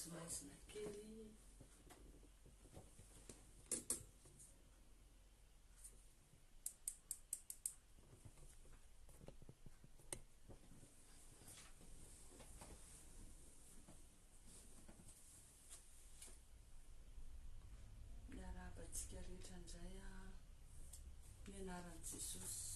maizimaizina kely miarahabatsika rehetra indray a mianaran'i Jesosy.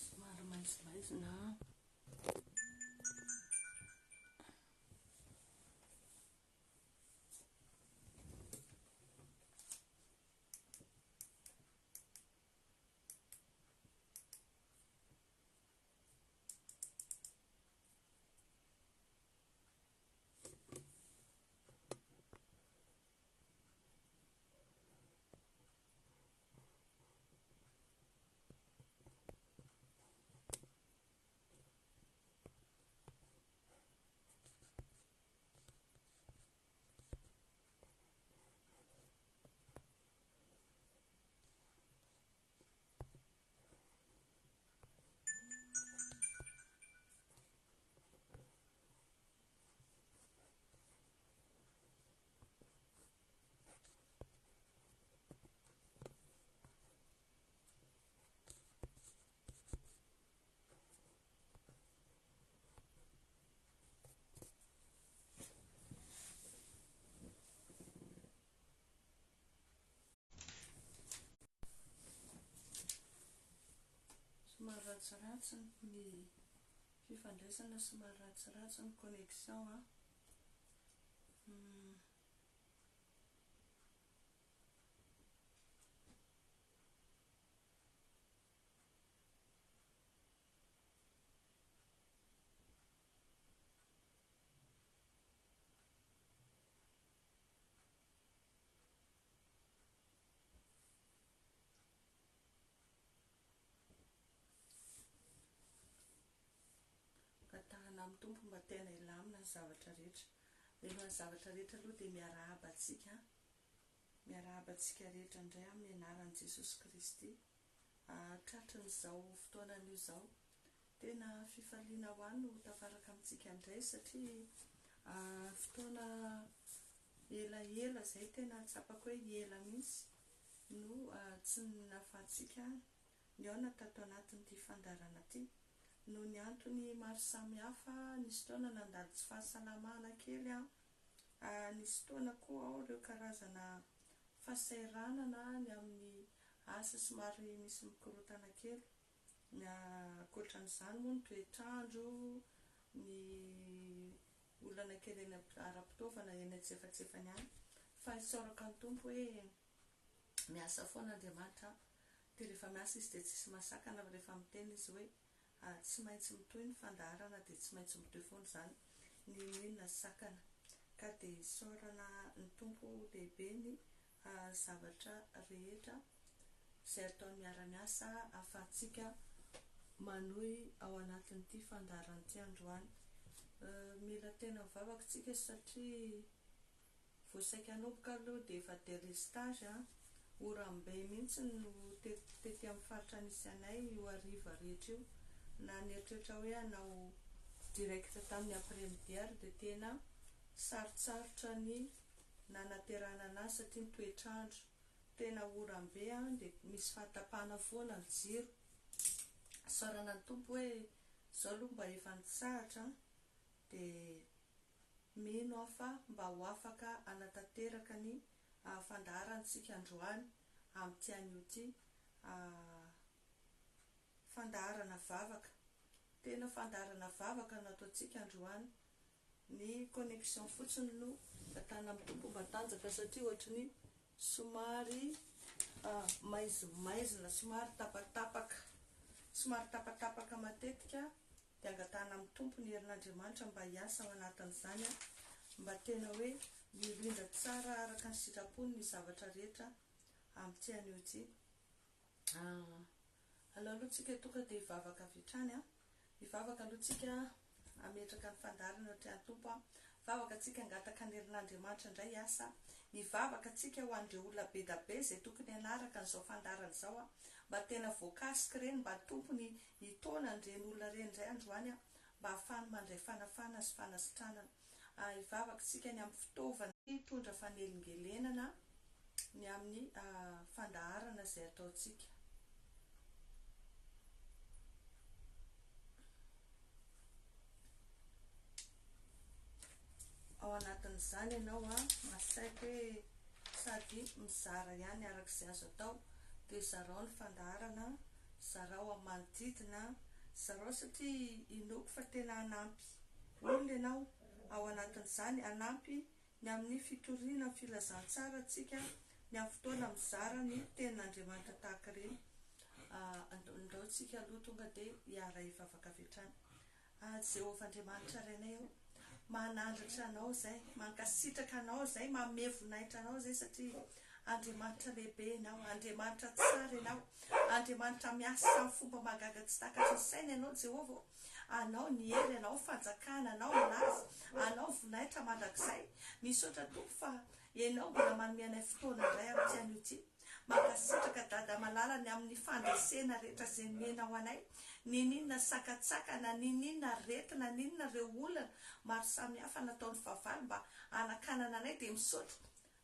Somary maizimaizina somary ratsiratsy ny fifandraisana, somary ratsiratsy ny connexion a. Tahana amin'ny tompo mba tena ilamina ny zavatra rehetra. Rehefa ny zavatra rehetra aloha dia miarahabantsika rehetra indray amin'ny anaran'i Jesosy Kristy. Tratrin'izao fotoanan'io izao tena fifaliana ho any no tafaraka amintsika indray, satria fotoana elaela izay tena tsapako hoe ela mihitsy no tsy nahafahantsika ny ao natato anatin'ity fandarana ity. Noho ny antony maro samihafa, nisy fotoana nandalo tsy fahasalamana kely nisy fotoana koa ao ireo karazana fasairanana ny amin'ny asa somary misy mikorotana kely. Ankoatran'izany moa ny toetrandro, ny olana kely eny ara-pitaovana eny antsefatsefany any, fa isaoraka ny tompo hoe miasa foana Andriamanitra dia rehefa miasa izy dia tsisy masakana rehefa miteny izy hoe tsy maintsy mitohy ny fandaharana dia tsy maintsy mitohy foana izany ny inona sakana ka dia isaorana ny tompo lehibe ny zavatra rehetra izay ataony miara-miasa ahafahantsika manohy ao anatin'ity fandaharan'ity androany. Mila tena mivavaka tsika satria voasaika hanomboka aloha dia efa délestage oram-be mihitsy no tety amin'ny faritra nisy anay io hariva rehetra io na nieritreritra hoe hanao direct tamin'ny après-midi ary dia tena sarotsarotra ny nanaterahana anazy satria ny toetrandro tena oram-be dia misy fahatapahana foana ny jiro. Saorana ny tompo hoe izao aloha mba efa nitsahatra dia mino aho fa mba ho afaka anatanteraka ny fandaharantsika androany amin'ity anio ity fandaharana vavaka. Tena fandaharana vavaka no ataontsika androany. Ny connexion fotsiny no atana amin'ny tompo mba tanjaka satria ohatran'ny somary maizina somary tapatapaka matetika dia angatahana amin'ny tompo ny herin'Andriamanitra mba hiasa ao anatin'izany mba tena hoe mirindra tsara araka ny sitrapony ny zavatra rehetra amin'ity anio ity. Alohantsika tonga dia hivavaka avy hatrany hivavaka alohantsika ametraka ny fandaharana ohatran'ny tompo hivavaka atsika angataka ny herin'Andriamanitra indray hiasa. Hivavaka atsika ho an'ireo olona be da be izay tokony hanaraka n'izao fandaharana izao mba tena voakasika ireny mba tompony hitona n'ireny olona ireny indray androany mba hahafahany mandray fanafana sy fanasitranana. Hivavaka atsika ny amin'ny fitaovana hitondra fanelingelenana ny amin'ny fandaharana izay ataontsika. Ao anatin'izany ianao masaika hoe sady mizara ihany arak'izay azo atao dia zarao ny fandaharana, zarao amin'ny manodidina, zarao satria inoko fa tena hanampy olona ianao ao anatin'izany, hanampy ny amin'ny fitoriana ny filazantsara antsika ny amin'ny fotoana mizara ny tenin'Andriamanitra tahaka ireny. Andaontsika aloha tonga dia hiara hivavaka avy hatrany. Jehovah Andriamanitra renay manandratra anao izay, mankasitraka anao izay, manome voninahitra anao izay satria Andriamanitra lehibe ianao, Andriamanitra tsara ianao, Andriamanitra miasa amin'ny fomba mahagaga tsy takatry ny saina ianao Jehovah. Anao ny hery, anao fanjakana, anao laza, anao voninahitra mandrakizay. Misaotra tompo fa ianao mbola manome anay fotoana indray amin'ity anio ity. Mankasitraka dada malala ny amin'ny fandresena rehetra izay nomena ho anay, ninona sakatsakana, ninona retina, ninona ireo olana maro samihafa nataon'ny vavalo mba anakanana anay dia misaotra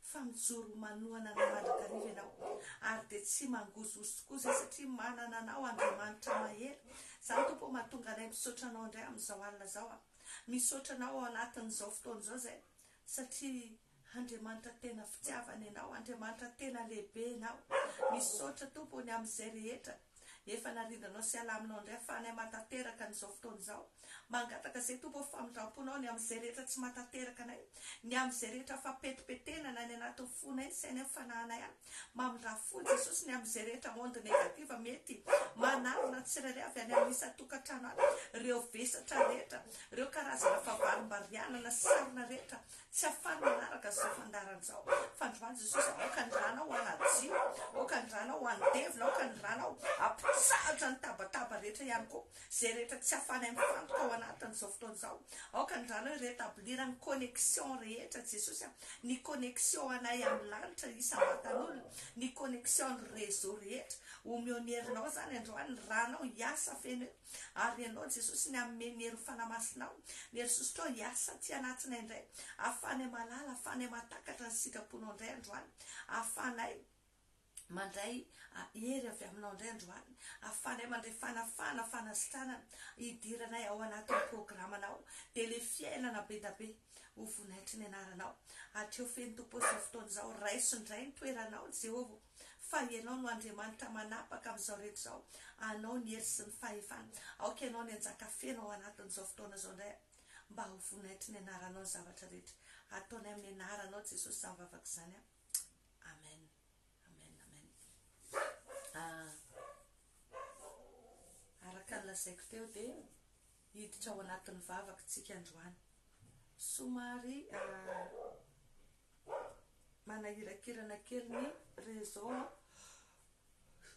fa mijoro manohana anay mandrakariva ianao ary dia tsy mangozozokoza satria manana anao Andriamanitra mahery. Izany tompo mahatonga anay misaotra anao indray amin'izao alina izao misaotra anao ao anatin'izao fotoana izao izay satria Andriamanitra tena fitiavana ianao, Andriamanitra tena lehibe ianao. Misaotra tompo ny amin'izay rehetra efa narindanao sy alaminao indray fa anay matateraka n'izao fotoana izao. Mangataka izay tompo famindramponao ny amin'izay rehetra tsy matateraka anay, ny amin'izay rehetra fampetipetena ny anatin'ny fonay sy any amin'ny fanahinay mamindra-fo Jesosy ny amin'izay rehetra onde negativa mety manarona tsirairay avy any amin'ny isa-tokantrano any, ireo vesatra rehetra, ireo karazana favalim-barianana sarina rehetra tsy afany manaraka izao fandaharana izao. Fandroany Jesosy aoka ny ranao ho anadio, aoka ny ranao ho anodevina, aoka ny ranao ampitsahatra ny tabataba rehetra ihany koa izay rehetra tsy afany mifantoka ao anatin'izao fotoana izao. Aoka ny ranao rétablir ny connexion rehetra Jesosy, ny connexion anay amin'ny lanitra isambatan'olona, ny connexion ny réseau rehetra omeo herinao zany androany ny ranao hiasa feno ary ianao Jesosy ny amin'ny hery fanamasinao, ny hery sosotrao hiasa ty anatinay indray, ahafanay malala, ahafanay matakatra ny sitraponao indray androany, ahafanay mandray hery avy aminao indray androany, ahafanay mandray fanafana, fanasitranana hidiranay ao anatin'ny programanao dia le fiainana be da be ho voninahitry ny anaranao. Hatreo feno tompo izao fotoana izao, raisindray ny toeranao Jehovah fa ianao no Andriamanitra manapaka amin'izao rehetra izao, anao ny hery sy ny fahefana, aoka ianao ny anjaka feno ao anatin'izao fotoana izao indray mba ho voninahitry ny anaranao ny zavatra rehetra ataonay amin'ny anaranao Jesosy izany vavaka izany. Amen, amen, amen. nalazaiko teo dia hiditra ao anatin'ny vavaka tsika androany. Somary manahirakirana kely ny réseau.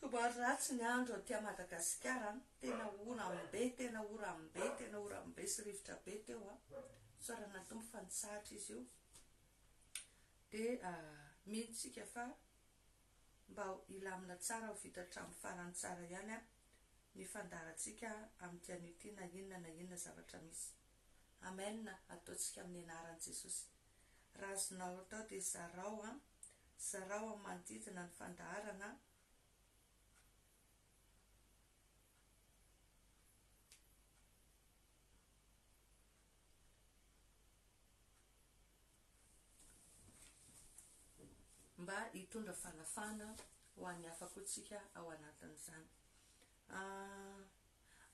Somary ratsy ny andro aty Madagasikara, tena ora ambe sy rivotra be teo sorana tombo fa nitsahatra izy io. Dia miditsika fa mba ilamina tsara ho vita hatramin'ny farany tsara ihany ny fandaratsika amin'ity an'ity na inona zavatra misy. Amen. Ataotsika amin'ny anaran'i Jesosy. Raha azonao atao dia zarao amin'ny manodidina ny fandaharana. Mba hitondra fanafana ho an'ny afakotsika ao anatin'izany.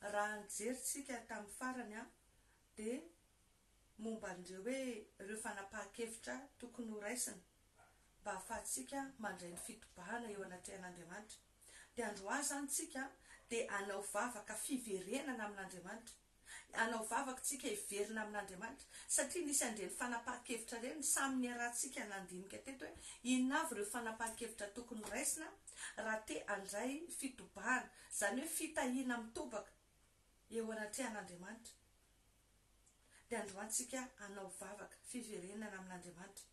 Raha nijeritsika tamin'ny farany dia momba an'ireo hoe ireo fanapahan-kevitra tokony ho raisina mba ahafahantsika mandray ny fitobahana eo anatrehan'Andriamanitra. Dia androany zany tsika dia anao vavaka fiverenana amin'Andriamanitra. Anao vavaka tsika hiverina amin'Andriamanitra satria nisy andreny fanapahan-kevitra ireny samy niarahantsika nandinika teto hoe inona avy ireo fanapahan-kevitra tokony ho raisina raha te handray fitobahana, zany hoe fitahiana mitobaka eo anatrehan'Andriamanitra. Dia androantsika anao vavaka fiverenana amin'Andriamanitra,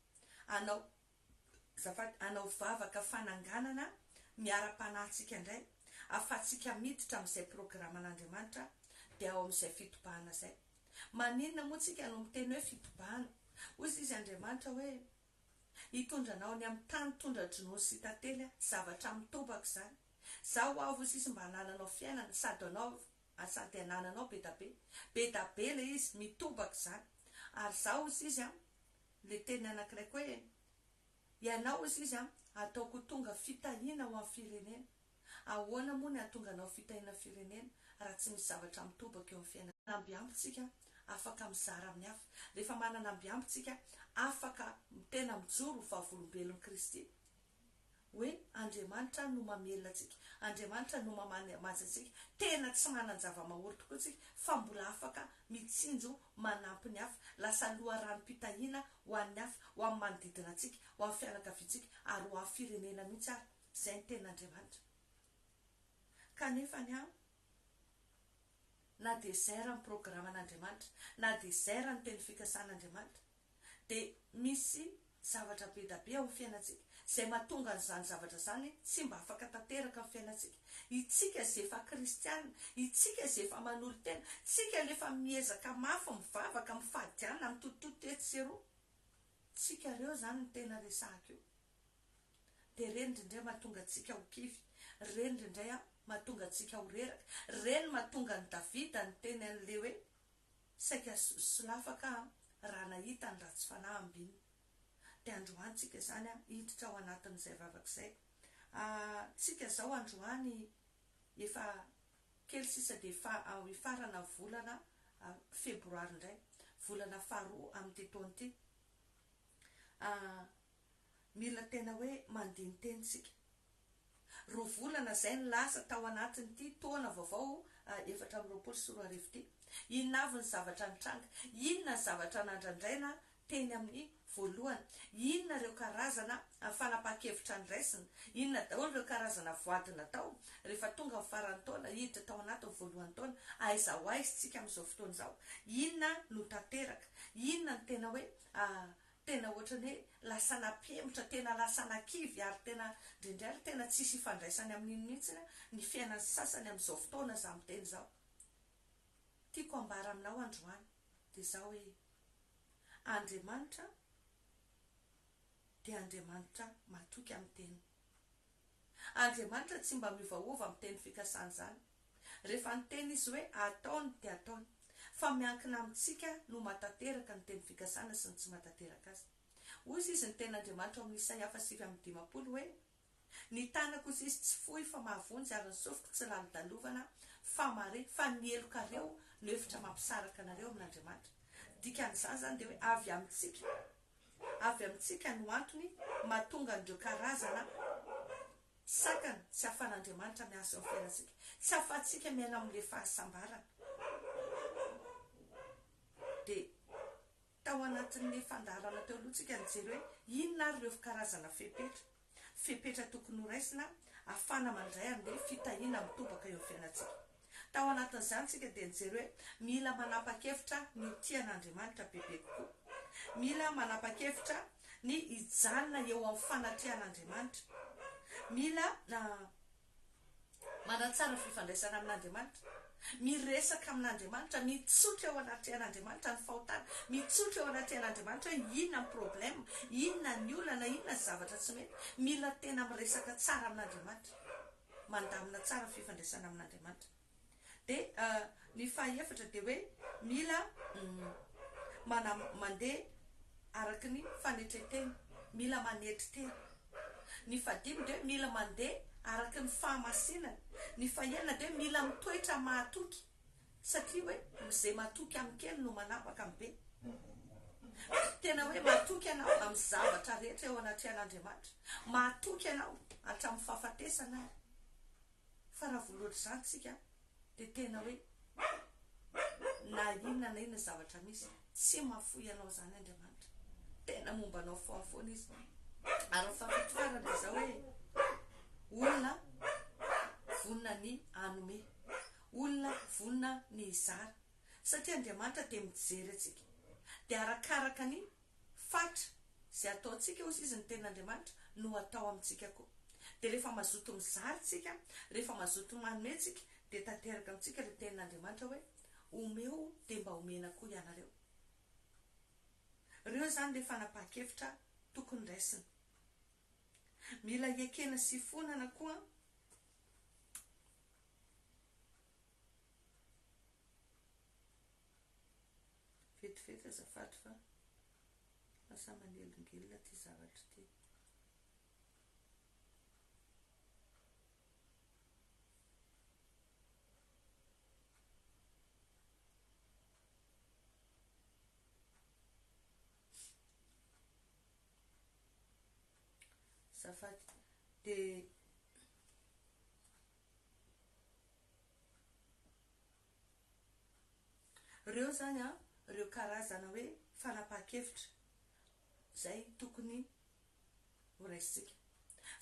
anao vavaka fananganana miara-panahintsika indray ahafahantsika miditra amin'izay programan'Andriamanitra dia ao amin'izay fitobahana izay. Maninona moa tsika no miteny hoe fitobahana? Hoy izy Andriamanitra hoe hitondranao ny amin'ny tany tondra-dronono sy tantely zavatra mitobaka izany. Zao avy hoy izy mba hanananao fiainana sady hanananao be da be le izy mitobaka izany. Ary zao izy le teny anankiray koa hoe ianao izy ataoko tonga fitahiana ho amin'ny firenena. Ahoana moa ny atonganao fitahiana firenena raha tsy misy zavatra mitobaka eo amin'ny fiainana? Ambiambitsika afaka mizara amin'ny hafa. Rehefa manana ambiambitsika afaka tena mijoro vavolombelon'i Kristy. Hoe Andriamanitra no mamelona antsika, Andriamanitra no mamanja antsika, tena tsy manan-java-mahory tokoa tsika fa mbola afaka mitsinjo manampy ny hafa, lasa loharanom-pitahiana ho an'ny hafa, ho amin'ny manodidina antsika, ho amin'ny fianakaviantsika ary ho amin'ny firenena mihitsy ary. Izay ny ten'Andriamanitra. Kanefa na dia izay raha ny programan'Andriamanitra, na dia izay raha ny teny fikasan'Andriamanitra, dia misy zavatra be da be ao amin'ny fiainantsika izay mahatonga an'izany zavatra izany tsy mba afaka tanteraka amin'ny fiainantsika. Itsika izay efa kristianina, itsika izay efa manory tena, tsika lefa miezaka mafy mivavaka mifadiana mitototo tetseroa, tsika ireo zany ny tena resahako io. Dia reny indrindray mahatonga antsika ho kivy, reny indrindray mahatonga antsika ho reraka, reny mahatonga ny Davida ny teny an'le hoe saika solafaka raha nahita ny ratsy fanahy ambinina. Dia androantsika zany hiditra ao anatin'izay vavaka izay. Tsika zao androany efa kely sisa dia farana volana febroary indray, volana faharoa amin'ity taona ity. Mila tena hoe mandinitenitsika. Roa volana izay ny lasa tao anatin'ity taona vaovao 2024 ity. Inona avy ny zavatra nitranga? Inona ny zavatra nandrandraina teny amin'ny voalohany? Inona ireo karazana fanapahan-kevitra niraisina? Inona daholo ireo karazana voady natao rehefa tonga amin'ny faran'ny taona hiditra tao anatin'ny voalohany taona? Aiza ho aiza tsika amin'izao fotoana izao? Inona no tanteraka? Inona ny tena hoe tena ohatra ny hoe lasa nampemotra, tena lasa nakivy ary tena indrindray tena tsisy ifandraisany amin'iny mihitsy ny fiainan'ny sasany amin'izao fotoana za miteny izao. Tiako ambara aminao androany dia izao hoe Andriamanitra dia Andriamanitra matoky amin'ny teny. Andriamanitra tsy mba miovaova amin'ny teny fikasana izany. Rehefa niteny izy hoe ataony dia ataony, fa miankina amintsika no matateraka ny teny fikasana sy ny tsy matateraka azy. Hoy izy ny ten'Andriamanitra amin'ny Isaia 7:20 hoe ny tanako izy tsy fohy fa mahavonjy ary ny sofiko tsy lalo-dalovana fa mare, fa nielokareo no hevitra mampisaraka anareo amin'Andriamanitra. Dikan'izany zany dia hoe avy amintsika no antony mahatonga an'ireo karazana sakana tsy afan'Andriamanitra miasa ao fiainantsika, tsy afatsika miaina amin'le fahasambarana. Dia tao anatin'ny fandarana teo aloha tsika nijery hoe inona ary ireo karazana fepetra tokony ho raisina ahafana mandray an'le fitahiana mitobaka eo amin'ny fiainantsika. Tao anatin'izany tsika dia nijery hoe mila manapa-kevitra ny tian'Andriamanitra bebe kokoa, mila manapa-kevitra ny hijanona eo amin'ny fanatrehan'Andriamanitra, mila manatsara fifandraisana amin'Andriamanitra, miresaka amin'Andriamanitra, mitsotra eo anatrehan'Andriamanitra ny fahotana, mitsotra eo anatrehan'Andriamanitra hoe inona ny problème, inona ny olana, inona ny zavatra tsy mety. Mila tena miresaka tsara amin'Andriamanitra, mandamina tsara fifandraisana amin'Andriamanitra. Dia ny fahaefatra dia hoe mila mandeha araka ny fanetretena, mila manetry tena. Ny fahadimy dia mila mandeha araka ny fahamasinana. Ny fahaenina dia mila mitoetra mahatoky, satria hoe izay mahatoky amin'ny kely no manapaka amin'ny be. Tena hoe mahatoky ianao amin'ny zavatra rehetra eo anatrehan'Andriamanitra, mahatoky ianao hatramin'ny fahafatesana. Fa raha voaloatra izany tsika dia tena hoe na inona zavatra misy tsy mahafoy ianao izany Andriamanitra, tena momba anao foana izy. Ary ny fampitoharana dia izao hoe olona vonona ny hanome, olona vonona ny hizara, satria Andriamanitra dia mijery antsika, dia arakaraka ny fatra izay ataontsika hozy izy ny ten'Andriamanitra no atao amintsika koa. Dia rehefa mazoto mizary tsika, rehefa mazoto manome tsika, dia tanteraka amintsika ilay ten'Andriamanitra hoe omeo dia mba omena koa ianareo. Ireo zany ilay fanapahan-kevitra tokony raisina. Mila ekena sy fonana koa vetivety azafady fa lasa manelingelina ty zavatra ty. Azafady. Dia ireo zany ireo karazana hoe fanapahan-kevitra zay tokony ho raisitsika.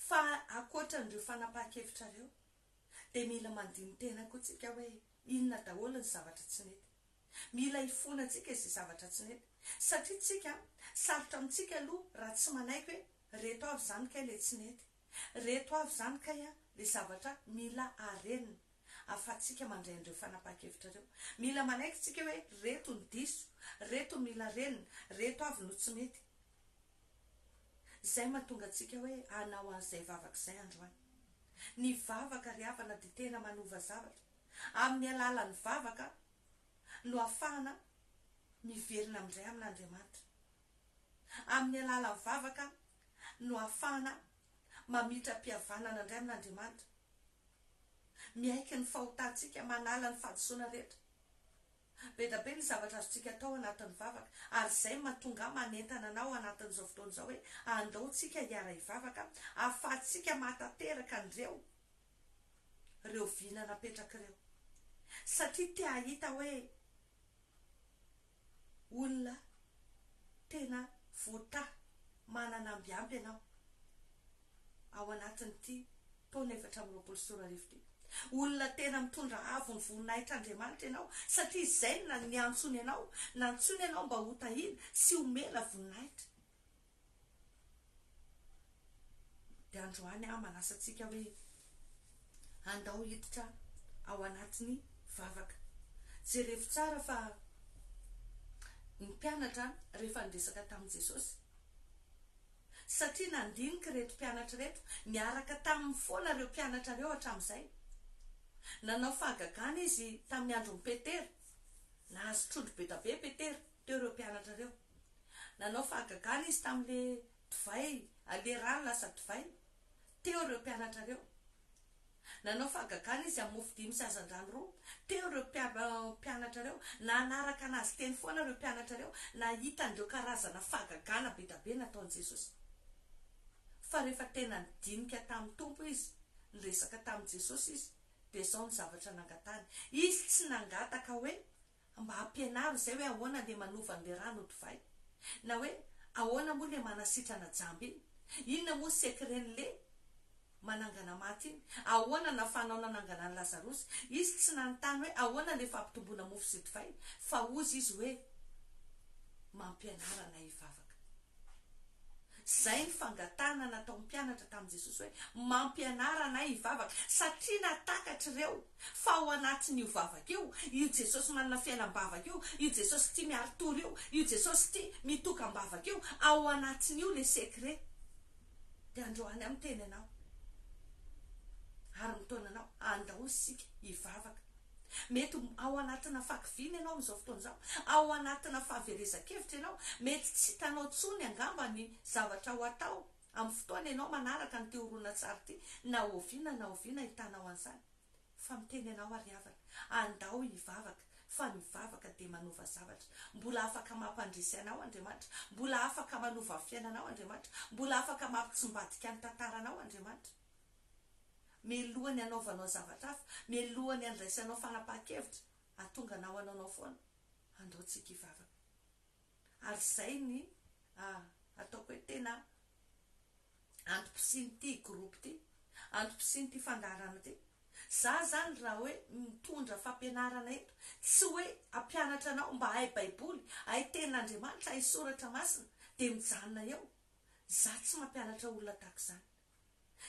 Fa ankoatran'ireo fanapahan-kevitra ireo dia mila mandiny tena koa tsika hoe inona daholo ny zavatra tsy mety. Mila hifona tsika izay zavatra tsy mety, satria tsika sarotra amintsika aloha raha tsy manaiky hoe reto avy zany kay le tsy mety, reto avy zany kay le zavatra mila arenina. Afatsika mandray an'ireo fanapahan-kevitra ireo, mila manaiky tsika hoe reto ny diso, reto mila renina, reto avy no tsy mety. Zay mahatonga antsika hoe hanao an'izay vavaka izay androany. Ny vavaka ry havana dia tena manova zavatra. Amin'ny alalan'ny vavaka no ahafahana miverina amin'indray amin'Andriamanitra. Amin'ny alalan'ny vavaka no ahafahana mamitra-pihavanana indray amin'Andriamanitra. Miaiky ny fahotantsika, manala ny fahadisoana rehetra. Be da be ny zavatra azontsika atao anatin'ny vavaka, ary izay mahatonga manentana anao anatin'izao fotoana izao hoe andaontsika hiara hivavaka, ahafahantsika mahatateraka an'ireo vina napetraka ireo. Satria te ahita hoe olona tena voataha manana ambiamby ianao ao anatin'ity taona 2024. Olona tena mitondra avo ny voninahitran'Andriamanitra ianao, satria izay ny antsony ianao mba ho tahina sy homela voninahitra. Dia androany manasa antsika hoe andao hiditra ao anatin'ny vavaka. Jerevy tsara fa ny mpianatra rehefa niresaka tamin'i Jesosy, satria nandinika reto mpianatra reto, niaraka tamin'ny foana ireo mpianatra ireo hatramin'izay. Nanao fahagagana izy tamin'ny andron'i Petera, nahazo trondro be da be Petera teo ireo mpianatra ireo. Nanao fahagagana izy tamin'le divay, le rano lasa divay teo ireo mpianatra ireo. Nanao fahagagana izy amin'ny mofo 5 sy azan-drano 2 teo ireo mpianatra ireo. Nanaraka anazy teny foana ireo mpianatra ireo, nahita an'ireo karazana fahagagana be da be nataon'i Jesosy. fa rehefa tena nidinika tamin'ny tompo izy niresaka tamin'i Jesosy izy dia zao ny zavatra nangatany. Izy tsy nangataka hoe mba hampianaro izay hoe ahoana le manova an'le rano ho divay, na hoe ahoana moa le manasitrana jamby iny, inona moa sekren'le manangana maty iny, ahoana nafanao nanangana ny Lazarosy. Izy tsy nanontany hoe ahoana le fampitomboana mofo sy divay, fa ozy izy hoe mampianarana hivavaka. Zay ny fangatana natao mpianatra tamin'i Jesosy hoe mampianarana hivavaka, satria natakatra ireo fa ao anatin'io vavaka io Jesosy manana fiainam-bavaka io Jesosy tia miaritory io Jesosy tia mitokam-bavaka io, ao anatin'io le sekret. Dia androany amin'ny teny anao ary mitonanao andao sika hivavaka. Mety ao anatina fakivina ianao amin'izao fotoana izao, ao anatina fahaverezan-kevitra ianao, mety tsy hitanao tsony angamba ny zavatra ho atao amin'ny fotoana ianao manaraka ny teoroana tsara ity, na oviana hitanao an'izany. Fa miteny ianao ary havana, andao hivavaka, fa mivavaka dia manova zavatra. Mbola afaka mampandrisy anao Andriamanitra, mbola afaka manova fiainanao Andriamanitra, mbola afaka mampitsimbadika ny tantaranao Andriamanitra. Milohany anaovanao zavatra hafa, milohany andraisanao fanapahan-kevitra, atonga anao anaonao foana, andaontsika hivavaka. Ary izay ny ataoko hoe tena antom-pisiny ity groupe ity, antom-pisiny ity fandarana ity. Za zany raha hoe mitondra fampianarana eto, tsy hoe hampianatra anao mba hay baiboly, hay tenin'Andriamanitra, hay soratra masina dia mijanona eo. Za tsy mampianatra olona tahaka izany,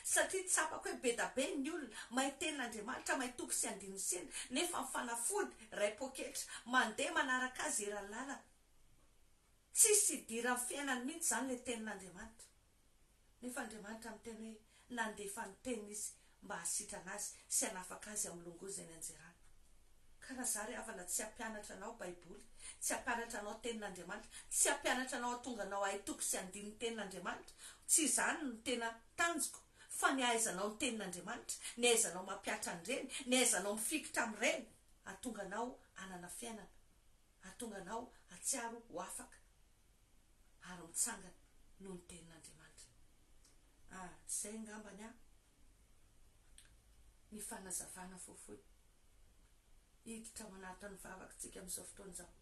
satria tsapako hoe be da be ny olona mahay tenin'Andriamanitra, mahay toko sy andino siny, nefa mifanafody ray poketra, mandeha manaraka azy eran'ny lalana. Tsisy idira amin'ny fiainany mihitsy zany le tenin'Andriamanitra. Nefa Andriamanitra miteny hoe nandefa ny teniny izy mba hasitrana azy sy hanafaka azy amin'ny longozany anjerana. Ka raha zary havana tsy hampianatra anao baiboly, tsy hampianatra anao tenin'Andriamanitra, tsy hampianatra anao atonga anao hay toko sy andino tenin'Andriamanitra, tsy izany no tena tanjoko, fa ny ahaizanao ny tenin'Andriamanitra, ny ahaizanao mampiatra an'ireny, ny ahaizanao mifikitra amin'ireny, atonga anao anana fiainana, atonga anao hatsiaro ho afaka ary mitsangana noho ny tenin'Andriamanitra. Zay ngambany ny fanazavana fohifohy hiditra ao anatin'ny vavakantsika amin'izao fotoana izao.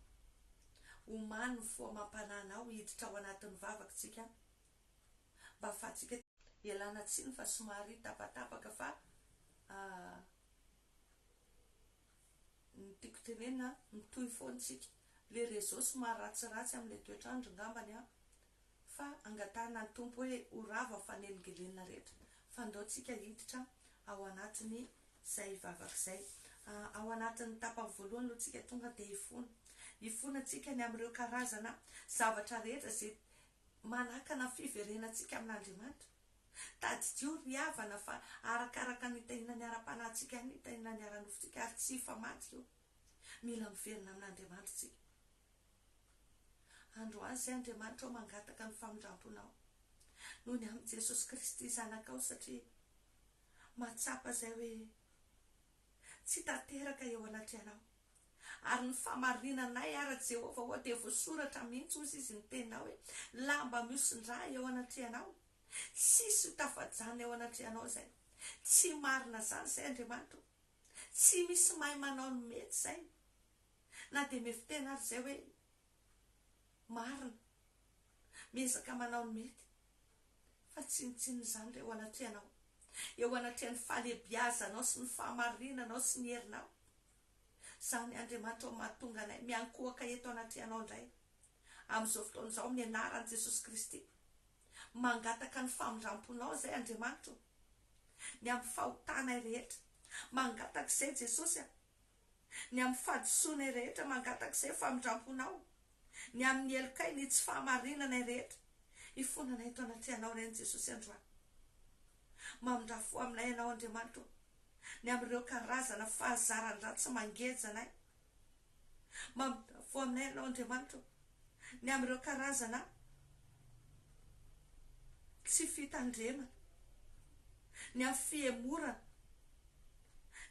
Omany ny foa mampananao hiditra ao anatin'ny vavakantsika, mba ahafahantsika ialana tsiny fa somary tapatapaka, fa ny tiako tenenina mitohy foantsika le réseau somary ratsiratsy amin'ilay toetrandro ngambany fa angatana ny tompo hoe ho rava fanelingelena rehetra, fa andaontsika hiditra ao anatiny izay vavaka izay. Ao anatin'ny tapany voalohany aloha tsika tonga dia hifonantsika ny amin'ireo karazana zavatra rehetra izay manakana fiverenantsika amin'Andriamanitra. Tadidio ry havana fa arakaraka ny hitahina ny ara-panahintsika, ny hitahina ny ara-nofontsika, ary tsy famaty io. Mila miverina amin'Andriamanitra tsika. Androany izay Andriamanitra ao mangataka ny famindramponao noho ny amin'ny Jesosy Kristy zanakao, satria matsapa izay hoe tsy tanteraka eo anatry anao, ary ny famarinanay ara Jehovah hoa dia voasoratra mihitsy ozy izy ny teninao hoe lamba miosindra eo anatry anao, tsisy ho tafajana eo anatry anao zay. Tsy marina zany izay Andriamanitra, tsy misy mahay manao ny mety izay, na dia mefitena ary izay hoe marina miezaka manao ny mety, fa tsinitsiny zany eo anatry anao, eo anatry ny fahalebiazanao sy ny fahamarinanao sy ny herinao. Zany Andriamanitra ao mahatonga anay miankohaka eto anatry anao indray amin'izao fotoana izao, amin'ny anaran'i Jesosy Kristy, mangataka ny famindramponao izay Andriamanitra, ny amin'ny fahotanay rehetra mangataka izay Jesosy, ny amin'ny fahadisoanay rehetra mangataka izay famindramponao, ny amin'ny elokay ny tsy fahamarinanay rehetra hifonanay eto anatry anao reny Jesosy androany. Mamindrafo aminay ianao Andriamanitra, ny amin'ireo karazana fahazaran-draha tsy mangejanay. Mamindrafo aminay ianao Andriamanitra, ny amin'ireo karazana tsy fitandremana, ny amin'ny fiemorana,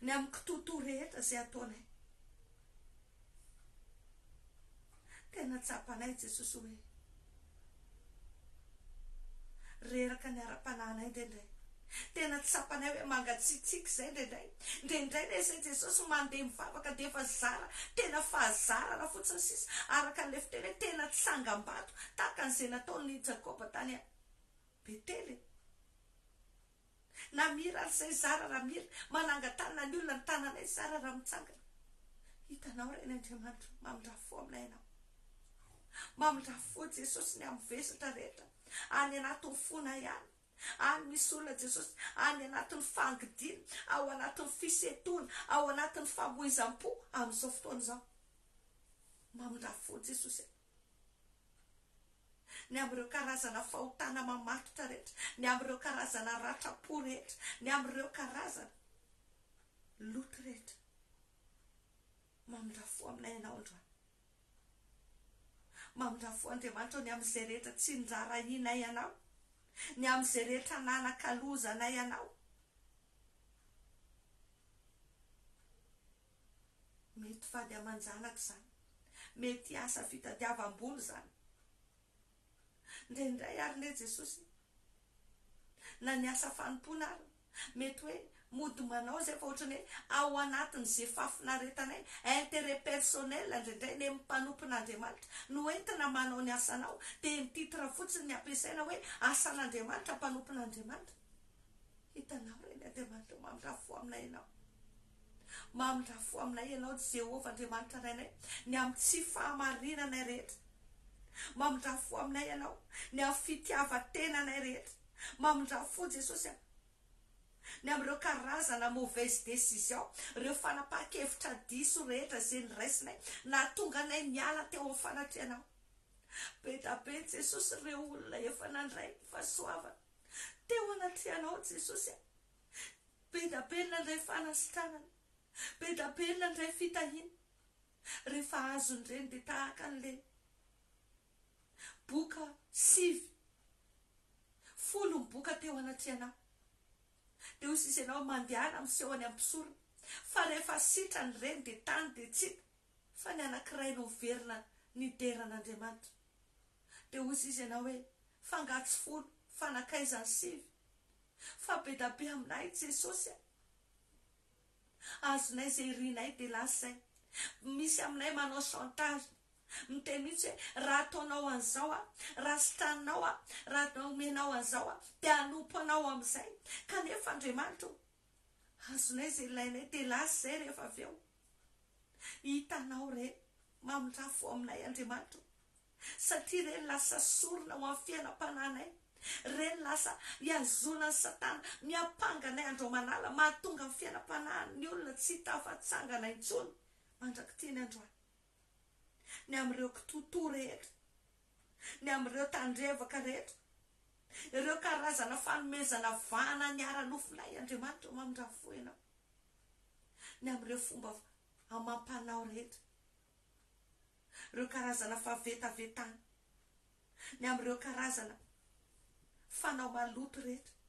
ny amin'ny kitoto rehetra izay ataonay. Tena tsapanay Jesosy hoe reraka ny ara-pananay indrindray tena tsapanay hoe mangatsitsiky zay indrindray le zay Jesosy mandeha mivavaka dia efa zara tena fahazara raha fotsiny sisa araka ny lefiteny hoe tena tsangam-bato tahaka an'izay nataony Jakoba tany Betely na mira ary zay zara raha mira manangan-tanana ny olona ny tananay zara raha mitsangana hitanao reny Andriamanitra mamindrafo aminay ianao mamindrafo Jesosy ny amin'ny vesatra rehetra any anatin'ny fona ihany any misy olona Jesosy any anatin'ny fangidina ao anatin'ny fisetona ao anatin'ny famoizam-po amin'izao fotoana izao mamindrafo Jesosy ny amin'ireo karazana fahotana mamatotra rehetra ny amin'ireo karazana ratrapo rehetra ny amin'ireo karazana loto rehetra mamindrafo aminay ianao androany mamindrafo Andriamanitra ny amin'izay rehetra tsy njara inay ianao ny amin'izay rehetra nanan-kalozanay ianao mety fady aman-janaka zany mety asa fitadiavam-boly zany indray ary ne Jesosy na ny asa fanompona ary mety hoe mody manao zay fa ohatrany hoe ao anatin' zay fafinaretanay intérêt personnel indray ny mpanompon'Andriamanitra no entina manao ny asanao dia ny titra fotsiny ny ampiasaina hoe asan'Andriamanitra mpanompon'Andriamanitra hitanao reny Andriamanitra mamindrafo aminay ianao mamindrafo aminay ianao Jehovah Andriamanitra rainay ny amin'ny tsy fahamarinanay rehetra mamindrafo aminay ianao ny amin'ny fitiavan-tenanay rehetra mamindrafo Jesosy ny amin'ireo karazana mauvaise décision ireo fanapaha-kevitra diso rehetra zay ny raisinay na tonga anay miala teo amin'ny fanatrianao be da be Jesosy ireo olona efa nandray fahasoavana teo anatrianao Jesosy be da be nandray fanasitranana be da be nandray fitahina rehefa azon'ireny dia tahaka an'le boka 5 boka teo anatrianao dia hoy izy ianao mandehana amin'seho any ampisorona fa rehefa sitrany reny dia tany dia tsika fa ny anankiray no miverina ny deran'Andriamanitra dia hoy izy ianao hoe fangatsy 10 fanakaizany 5 fa be da be aminay Jesosy azonay zay rinay dia lasay misy aminay manao chantage miteny mihitsy hoe raha ataonao an'izao raha sitranao raha omenao an'izao dia hanompo anao amin'izay kanefa Andriamanitra azonay zay ilainay dia lasa zay rehefa avy eo hitanao reny mamindrafo aminay Andriamanitra satria reny lasa sorona ho amin'ny fiainam-pananay reny lasa hiazona ny Satana miapanganay andro manala mahatonga amin'ny fiainam-panahany olona tsy tafatsangana intsony mandrakitiany androany ny amin'ireo kitoto rehetra ny amin'ireo tandrevaka rehetra ireo karazana fanomezana vana ny ara-nofinay Andriamanitra mamindrafo ianao ny amin'ireo fomba amam-panao rehetra ireo karazana favetavetana ny amin'ireo karazana fanao maloto rehetra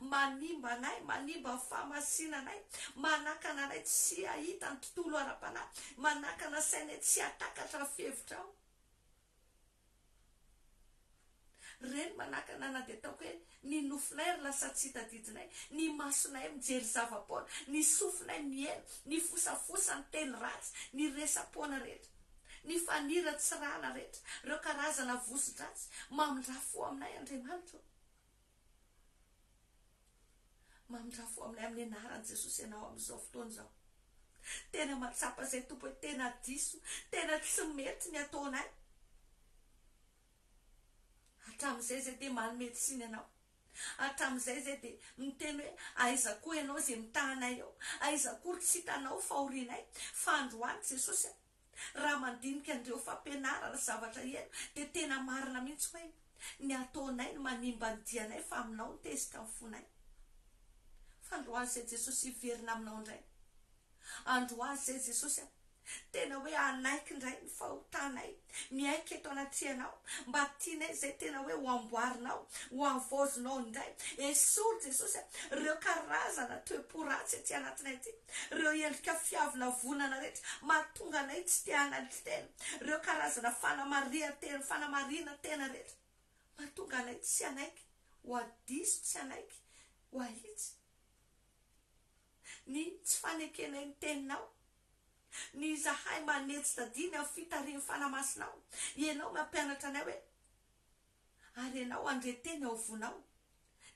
manimba anay manimba ny fahamasinanay manakana anay tsy ahita ny tontolo ara-panahy manakana sainay tsy hatakatra ny fihevitra ao reny manakana na dia ataoko hoe ny nofinay ry lasa tsy hitadidinay ny masonay mijery zavapoana ny sofinay miena ny fosafosa ny teny ratsy ny resa-poana rehetra ny fanira tsy rana rehetra ireo karazana vosi-dratsy mamindrafo aminay Andriamanitra mamindrafo aminay amin'ny anaran'i Jesosy ianao amin'izao fotoana izao tena matsapa izay tompo hoe tena diso tena tsy mety ny ataonay hatramin'izay zay dia manomedisiny ianao hatramin'izay zay dia miteny hoe aiza koa ianao zay mitahanay eo aiza koa tsy hitanao fahorianay fa androany Jesosy raha mandinika andreo fampianarana zavatra eno dia tena marina mihitsy hoe ny ataonay ny manimba ny dianay fa aminao ny tezitra ny fonay fa androany zay Jesosy hiverina aminao indray androany zay Jesosy tena hoe anaiky indray ny fahotanay miaiky eto anatrianao mba tianay zay tena hoe ho amboarinao ho avozinao indray esory Jesosy ireo karazana toe-poratsy aty anatinay ty ireo endrika fiavina vonana rehetra mahatonga anay tsy te hanaly tena ireo karazana fanamarina tena rehetra mahatonga anay tsy anaiky ho adiso tsy anaiky ho ahitsy ny tsy fanekena ny teninao, ny zahay manetsy dadiny amin'ny fitariny fanamasinao, ianao mampianatra anay hoe ary ianao andreteny ao vonao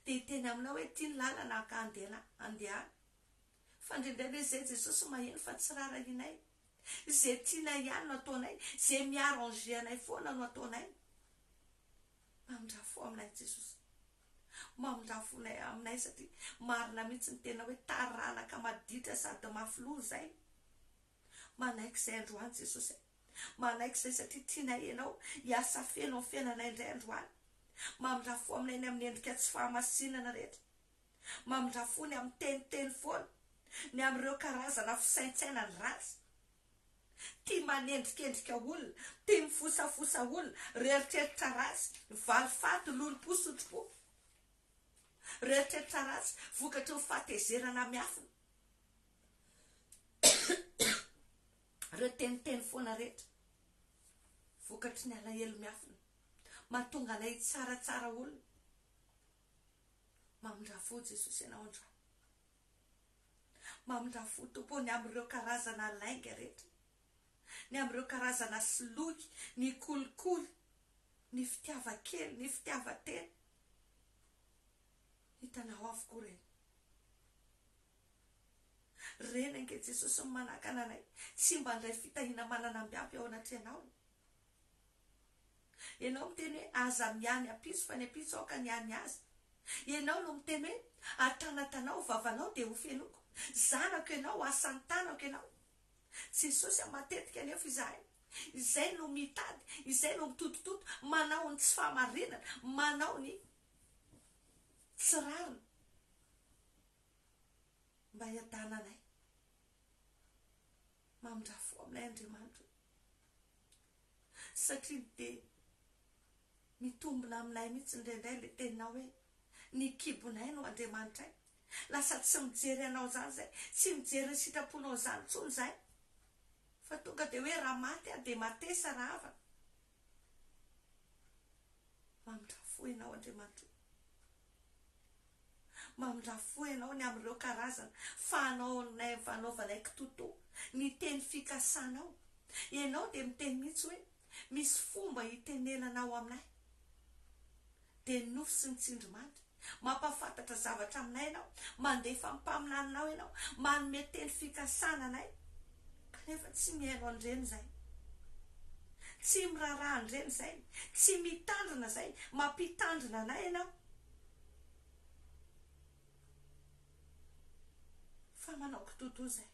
dia teny aminao hoe tia ny lalana ka andehana fa indrindray izay Jesosy maheno fa tsy rarahinay, izay tianay ihany no ataonay, izay miarrange anay foana no ataonay. Mamindrafo aminay Jesosy, mamindrafo aminay satria marina mihitsy ny tena hoe taranaka maditra sady mafilo zay. Manaiky izay androany Jesosy, manaiky izay satria tianay ianao hiasa feno amin'ny fiainanay indray androany. Mamindrafo aminay ny amin'ny endrika tsy fahamasinana rehetra, mamindrafo ny amin'ny teniteny foana, ny amin'ireo karazana fisaintsaina ny ratsy, tia manendrikendrika olona, tia mifosafosa olona, rehetreritra ratsy, valifaty, lolo-po, sotro-po, rehetreritra ratsy, vokatry ny fahatezerana miafina. Ireo teniteny foana rehetra, vokatry ny alahelo miafina, mahatonga anay tsaratsara olona. Mamindrafo Jesosy ianao androany, mamindrafo tompony amin'ireo karazana lainga rehetra, ny amin'ireo karazana siloky, ny kolikoly, ny fitiavakely, ny fitiavatena, hitanao avokoa reny. Reny ange Jesosy manakana anay, tsy mba ndray fitahina mananambiampy ao anaty ianao. Ianao miteny hoe aza miany apiso fa ny apiso aoka ny any azy. Ianao no miteny hoe atanatanao vavanao dia ho fenoko, zanako ianao, asan'ny tanako ianao. Jesosy matetika anefa izahay, izay no mitady, izay no mitotototo, manao ny tsy fahamarinana, manao ny tsy rarina mba hiadana anay. Mamindrafo aminay Andriamanitra, satria dia mitombona aminay mihitsy indraindray le teninao hoe ny kibonay no Andriamanitray. Lasa tsy mijery anao zany zay, tsy mijery ny sitraponao zany tsony zay, fa tonga dia hoe raha maty dia matesa raha avana. Mamindrafo ianao Andriamanitra, mamindrafo ianao ny amin'ireo karazana fanaovanay kitoto, ny teny fikasanao. Ianao dia miteny mihitsy hoe misy fomba hitenenanao aminay, dia nofo sy ny tsindrimandry, mampafantatra zavatra aminay ianao, mandefa mpaminaninao ianao, manome teny fikasana anay, kanefa tsy mihaino andreny zay, tsy miraraha andreny zay, tsy mitandrina zay, mampitandrina anay ianao. Fa manao kitoto zay.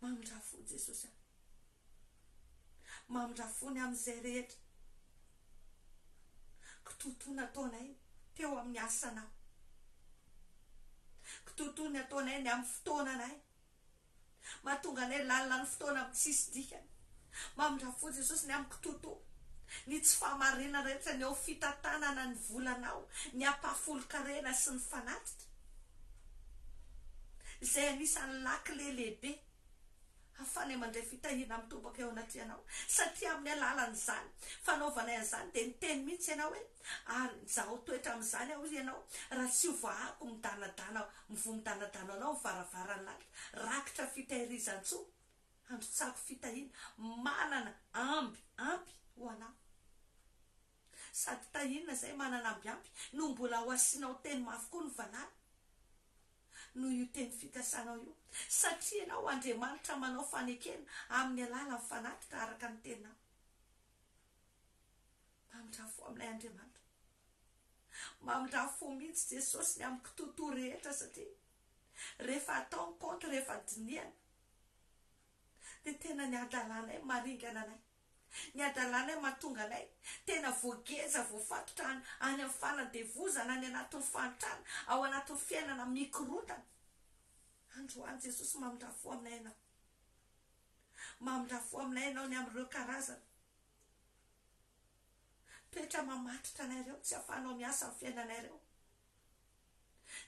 Mamindrafo Jesosy, mamindrafo ny amin'izay rehetra kitoto nataonay teo amin'ny asanao, kitoto nataonay ny amin'ny fotoananay, mahatonga anay lalina ny fotoana amin'ny tsisy dikany. Mamindrafo Jesosy ny amin'ny kitoto, ny tsy fahamarinana rehetra, ny ao fitantanana ny volanao, ny ampahafolo-karena sy ny fanatitra, izay anisan'ny lakile lehibe afany mandray fitahina mitombaka eo anaty ianao. Satria amin'ny alalan'izany fanaovanay an'izany dia niteny mihitsy ianao hoe ary zaho toetra amin'izany aho ianao, raha tsy ho voahako midanadana, mivomidanadana anao mivaravarany lanitra, rakitra fitahirizan-tsoa, androtsako fitahina, manana amby ho anao. Sady tahina zay manana ambiampy no mbola ho asianao teny mafy koa ny vanana no io teny fikasanao io, satria ianao Andriamanitra manao fanekena amin'ny alala fanatitra araka ny tenao. Mamindrafo aminay Andriamanitra, mamindrafo mihitsy Jesosy ny amin'ny kitoto rehetra, satria rehefa atao ny konto, rehefa diniana dia tena ny adalanay maringana anay, ny adalanay mahatonga anay tena voageza voafatotra any amin'ny fanadevozana, any anatin'ny fanitrana, ao anatin'ny fiainana mikorotana. Androany Jesosy mamindrafo aminay ianao, mamindrafo aminay ianao ny amin'ireo karazana toetra mamatotra anareo, tsy ahafahanao miasa amin'ny fiainanay ireo,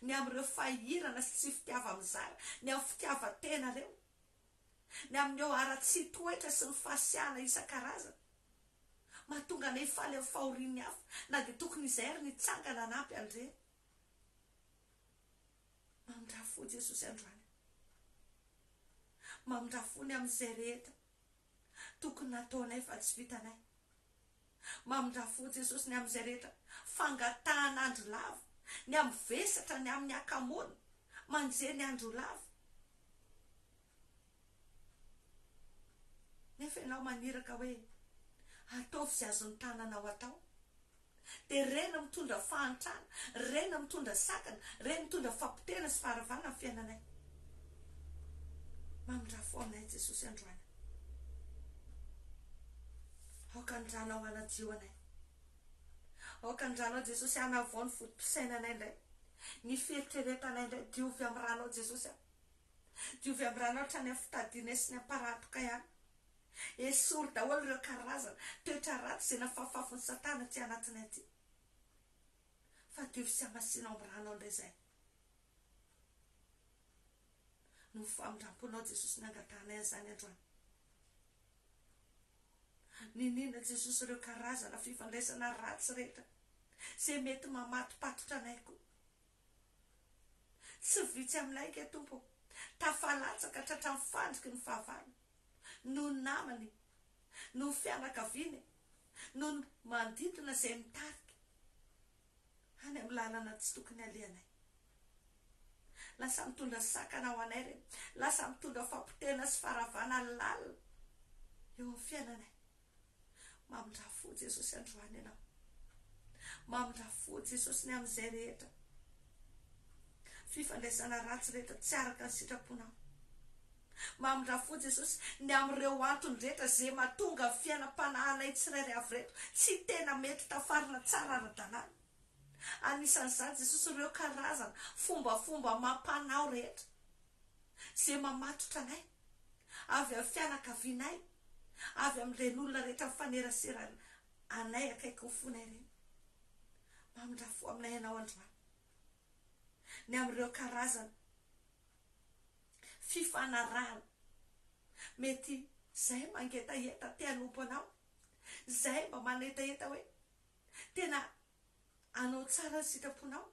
ny amin'ireo fahirana sy tsy fitiava mizara, ny amin'ny fitiavatena ireo, ny amin'eo ara-tsy toetra sy ny fasiana isan-karazana. mahatonga anay faly amin'ny fahoriany hafa na dia tokony izay ary nitsangana anampy andre. Mamindra fo Jesosy androany, mamindra fony amin'izay rehetra tokony nataonay fa tsy vitanay. Mamindra fo Jesosy ny amin'izay rehetra fangatahana andro lava, ny amin'ny vesatra, ny amin'ny akamona manjeny ny andro lava. Nefa ianao maniraka hoe ataovy izay azon'ny tananao atao, dia rena mitondra fahantrana, rena mitondra sakana, rena mitondra fampitena sy faharavana amin'ny fiainanay. Mamindra fo aminay Jesosy androany. Aoka andranao anadio anay, aoka andranao Jesosy anavao ny fotom-pisainanay indray, ny fieritreretanay indray diovy amin'ny ranao Jesosy, diovy amin'ny ranao hatrany amin'ny fitadiana sy ny amparatoka ihany. Esory daholo ireo karazana toetra ratsy izay nafahafafon'ny Satana ty anatinay aty. Fa diovy sy hamasinao amin'ny ranao indray izay. No famindramponao Jesosy ny angatanay an'izany androany. Ninina Jesosy ireo karazana fifandraisana ratsy rehetra izay mety mamatopatotra anay koa. Tsy vitsy aminay ke Tompo, tafalatsaka tratra mifandriky ny fahavalo, no namany, no fianakaviany, no mandidina izay mitarika any amin'ny lalana tsy tokony alehanay. Lasa mitondra sakana ho anay reny, lasa mitondra fampitena sy faharavana lalina eo amin'ny fiainanay. Mamindra fo Jesosy androany ianao, mamindra fo Jesosy ny amin'izay rehetra fifandraisana ratsy rehetra tsy araka ny sitraponao. Mamindra fo Jesosy ny amin'ireo antony rehetra izay mahatonga ny fiainam-panahinay tsirairay avy reto tsy tena mety tafarina tsara ara-dalàna. Anisan'izany Jesosy ireo karazana fombafomba mampanao rehetra izay mamatotra anay avy amin'ny fianakavianay, avy amin'ireny rehetra mifanerasera anay akaiky ny fonay ireny. Mamindra fo aminay ianao androany, ny amin'ireo karazana fifanarahana mety zay mangetaheta te hanompo anao, zay mba manetaheta hoe tena anao tsara ny sitraponao,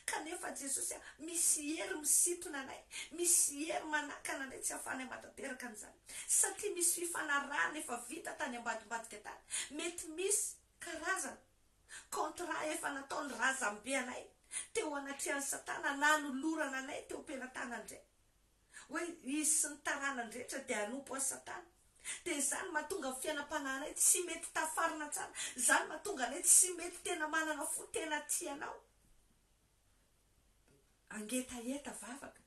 kanefa Jesosy misy hery misintona anay, misy hery manakana anay tsy hahafanay matateraka an'izany, satria misy fifanarahana efa vita tany ambadimbadika tany. Mety misy karazana contrat efa nataony razambe anay teo anatrehan'ny Satana, nanolorana anay teo am-pelatana indray hoe izy sy ny taranany rehetra dia hanompo an'i Satana. Dia izany mahatonga ny fiainam-panahinay tsy mety tafarina tsara, izany mahatonga anay tsy mety tena manana fo tena tianao. Angetaheta vavaka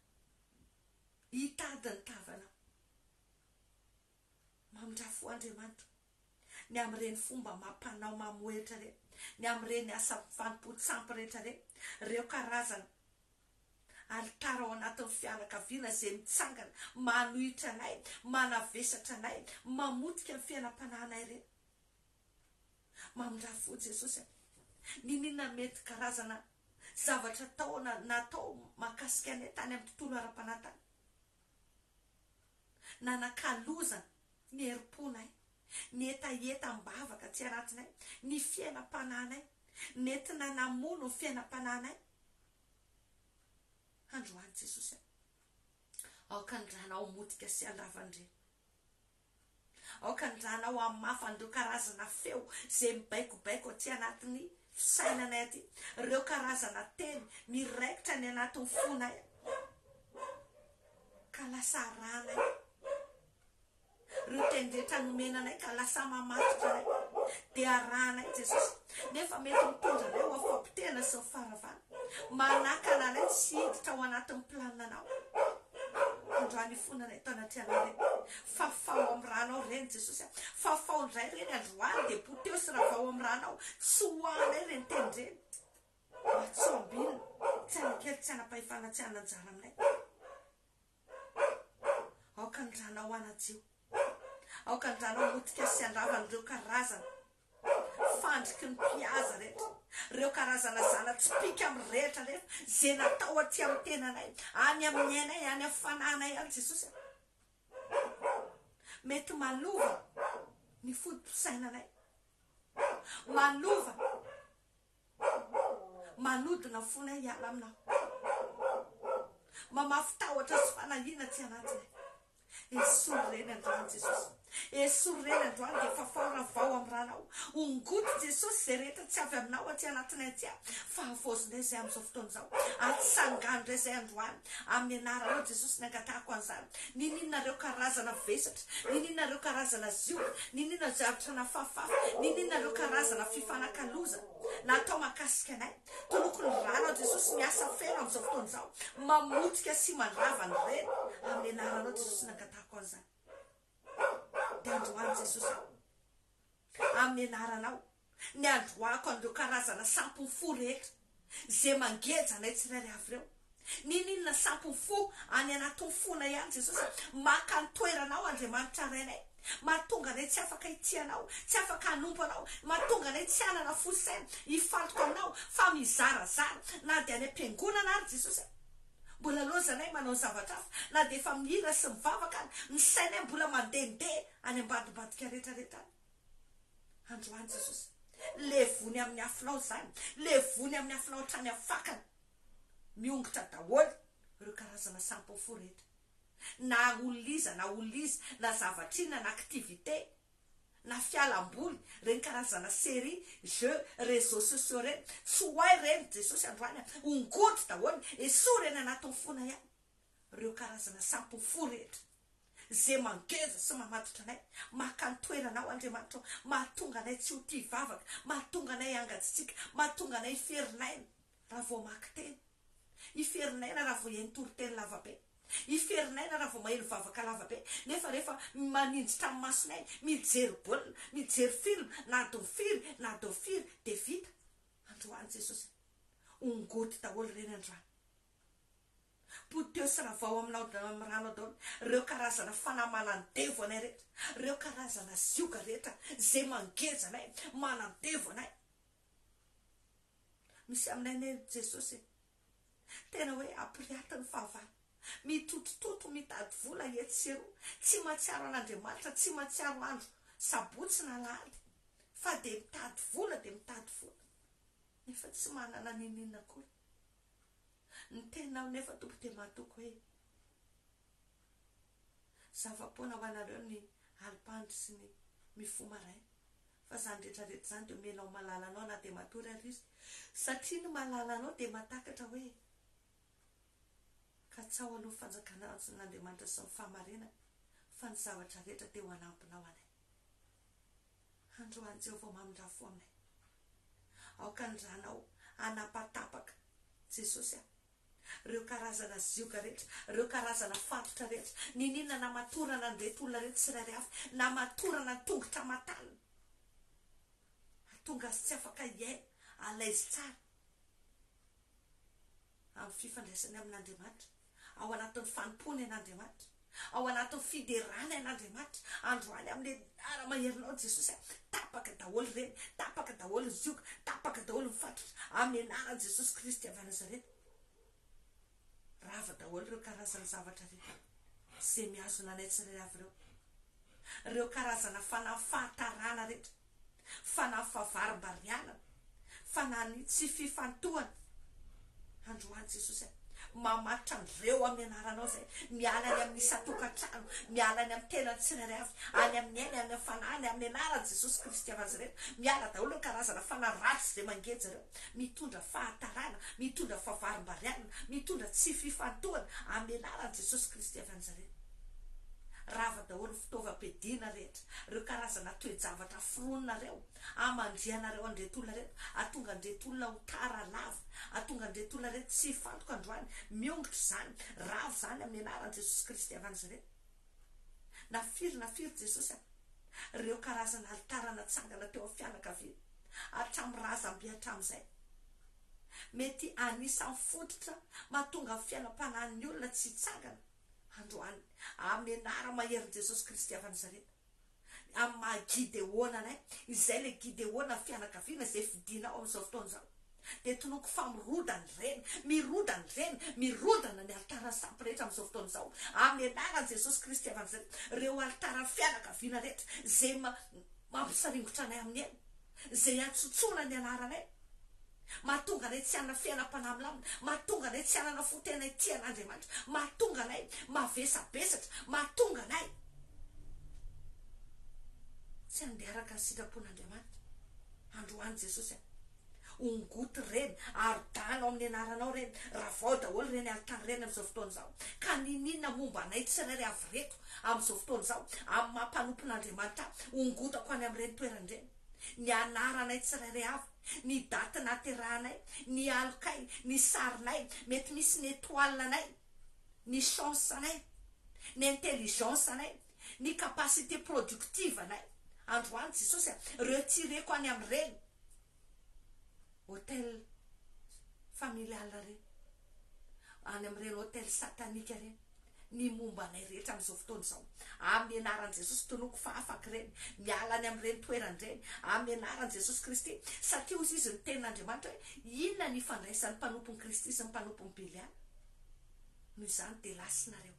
hitady ny tavanao. Mamindra fo Andriamanitra ny amin'ireny fomba mampanao mamoetra reny, ny amin'ireny asa fanompo-tsampy rehetra reny, ireo karazana alitara ao anatin'ny fianakaviana izay mitsangana manohitra anay, manavesatra anay, mamotika ny fiainam-panahinay ireny. Mamindra fo Jesosy, ninona mety karazana zavatra tao natao mahakasika anay tany amin'ny tontolo ara-panatany, nanakalozana ny herim-ponay, ny etaeta mbavaka tsy anatinay, ny fiainam-panahinay, nentina namono ny fiainam-panahinay. Androany Jesosy, aoka andranao motika sy andravandre, aoka andranao amin'ny mafan'ireo karazana feo izay mibaikobaiko aty anatin'ny fisainanay aty, ireo karazana teny miraikitra ny anatin'ny fonay ka lasa ranay, ireo teny rehetra nomenanay ka lasa mamatotra anay, dia aranay Jesosy. Nefa mety mitondra anay ho afampitena sy ny faharavana, manakana anay tsy hiditra ao anatin'ny planinanao. Androany fonanay tao anatrianao reny, fafao amin'ny ranao reny Jesosy, fafao indray reny androany dia poteo sy ravao amin'ny ranao, tsy hoanay reny teny reny, mba tsy ho ambinina, tsy anakely, tsy anapahefana, tsy ananjara aminay. Aoka andranao anadio, aoka andranao motika sy andravan'ireo karazana fandriky ny mpiaza rehetra, ireo karazana zana-tsipika amin'ny rehetra rehetra izay natao aty amin'ny tenanay, any amin'ny ainay, any amin'ny fanahinay any Jesosy. Mety malova ny fodim-pisainanay, manova manodina fona hiala aminao mamafy tahotra sy fanahina tsy anatiny esory reny androany jesosy esory reny androany de efa faoravao amin'ny ranao ongoto jesosy zay rehetra tsy avy aminao aty anatiny atya fa avozindray zay am'izao fotoana zao atsangano ndray zay androany amin'ny anaranao jesosy ny angatahako an'izany nininareo karazana vesatra nininareo karazana zioka ninina zavatra na fafafa nininareo karazana fifanakaloza natao makasika anay tolokony ranao jesosy miasa fena am'izao fotoana zao mamotika sy mandravany reny amin'ny anaranao jesosy ny angatahako an'izany de androany jesosy amin'ny anaranao ny androako andreo karazana sampony fo rehetra zay mangeja anay tsirairay avy reo nininona sampony fo any anatony fona ihany jesosy maka nitoeranao andriamanitra rainay mahatonga anay tsy afaka itianao tsy afaka hanompo anao mahatonga anay tsy anana fosaina hifantoko aminao fa mizarazara na de any am-piangonana ary jesosy mbola lozanay manao zavatra hafa na de efa mihira sy mivavaka ny sainay mbola mandehandeha any ambadibadika rehetrarehetra androany jesosy levony amin'ny afinao zany levony amin'ny afinao hatrany afakana miongotra daholo ireo karazana sampony fo rehetra na oliza na zavatrina na activité na fialamboly reny karazana série jeu réseaux sociaux reny tsy hoay reny jesosy androany ongoto daholo eso reny anatiny fona ihany ireo karazana sampony fo rehetra zay mangeza sy mamatotra anay makantoeranao andriamanitra mahatonga anay tsy ho tia vavaka mahatonga anay angatsitsika mahatonga anay iferinayna raha vao maky teny iferinayna raha vao entoroteny lavabe iferinayna raha vao mahelo vavaka lavabe nefa rehefa maninditra amin'ny masonay mijery baolina mijery film na dofiry de vita androany jesosy ongoty daholo reny androany poteo sy raha vao aminao ranao daholo reo karazana fanamanandevo anay rehetra reo karazana zioka rehetra zay mangeja anay manandevo anay misy aminay ne jesosy tena hoe ampiriatany fahavalo mitotototo mitady vola etsero tsy matsiaro an'andriamanitra tsy matsiaro andro sabotsy na lahady fa de mitady vola nefa tsy manana ninina kory ny tenao nefa tompo de matoko hoe zava-poana ho anareo ny alipandry sy ny mifomaray fa zany rehetrarehetra zany de omenao malalanao na de matory ary izy satria ny malalanao de matakatra hoe ka tsao aloha fanjakana sy n'andriamanitra sy ny fahamarena fa ny zavatra rehetra de ho anampinao anay androany Jehovah mamindrafo aminay aoka ndranao anapatapaka jesosy reo karazana zioka rehetra reo karazana fatotra rehetra ninina na matorana nreto olona rehetra tsirairay avy na matorana ny tongotra matalina atonga azy tsy afaka iaina alaizy tsara amin'ny fifandraisany amin'andriamanitra ao anatin'ny fanompony an'andriamanitra ao anatin'ny fiderana an'andriamanitra androany amin'ny ara-maherinao jesosy tapaka daholo reny tapaka daholo ny zioka tapaka daholo ny fatotra amin'ny anaran jesosy kristy avy Nazareta rava daholo reo karazana zavatra rehetra zay mihazona anay tsirairay avy reo karazana fanafahatarana rehetra fanafavarim-bariana fanany tsy fifantohana androany jesosy mamatra andreo amin'ny anaranao zay miala any amin'ny isatokantrano miala any amin'ny tenany tsirairay avy any amin'ny ainy any fanany amin'ny anaran jesosy kristy avy Nazareta miala daholo ny karazana fanaratsy zay mangeja reo mitondra fahatarana mitondra favarim-bariana mitondra tsy fifantohana amin'ny anaran jesosy kristy avy Nazareta rava daholo fitaovam-piadiana rehetra reo karazana toe-javatra firononareo amandrianareo andretolona rehetra atonga andretolona ho tara lava atonga andretolona rehetra tsy fantoka androany miongotra zany rava zany amin'ny anaran jesosy kristy avy Nazareta na firy jesosy reo karazana alitarana tsangana teo amin'ny fianakaviana hatramin'ny razamby hatramin'izay mety anisan'ny fototra mahatonga amin'ny fiainam-panahin'ny olona tsy tsangana androany amin'ny anara maherin jesosy kristy avy Nazareta amin'ny mahagideona anay izay le gideona fianakaviana zay fidinao amin'izao fotoana zao de tonoko fa mirodany reny ny altarany sampy rehetra amin'izao fotoana zao amin'ny anaran jesosy kristy avy Nazareta reo altarany fianakaviana rehetra zay mampisaringotra anay amin'ny eny zay antsotsona ny anaranay mahatonga anay tsy hanana fiainam-panamilamina mahatonga anay tsy hanana fotenay ty an'Andriamanitra mahatonga anay mavesabesatra mahatonga anay tsy handeha araka ny sitrapon'Andriamanitra androany Jesosy ongoty reny arodano amin'ny anaranao reny raha vao daholo reny alitany reny am'izao fotoana zao ka ninina momba anay tsirairay avy reto am'izao fotoana zao amin'ny mampanompon'Andriamanitra ongotako any am'ireny toeran'ireny ny anaranay tsirairay avy ny daty naterahanay ny alokay ny sarinay mety misy ny étoilenay ny chance anay ny intelligence anay ny capacité productive anay androany Jesosy retireko any am'ireny hôtel familial reny any am'ireny hôtel satanika reny ny momba anay rehetra am'izao fotoana zao amin'ny anaran'i Jesosy tonoko fa afaky reny miala any am'ireny toeran'ireny amin'ny anaran'i Jesosy Kristy satria ozy izy ny tenin'Andriamanitra hoe inona ny ifandraisan'ny mpanompony Kristy sy ny mpanompony Beliala noho izany de lasinareo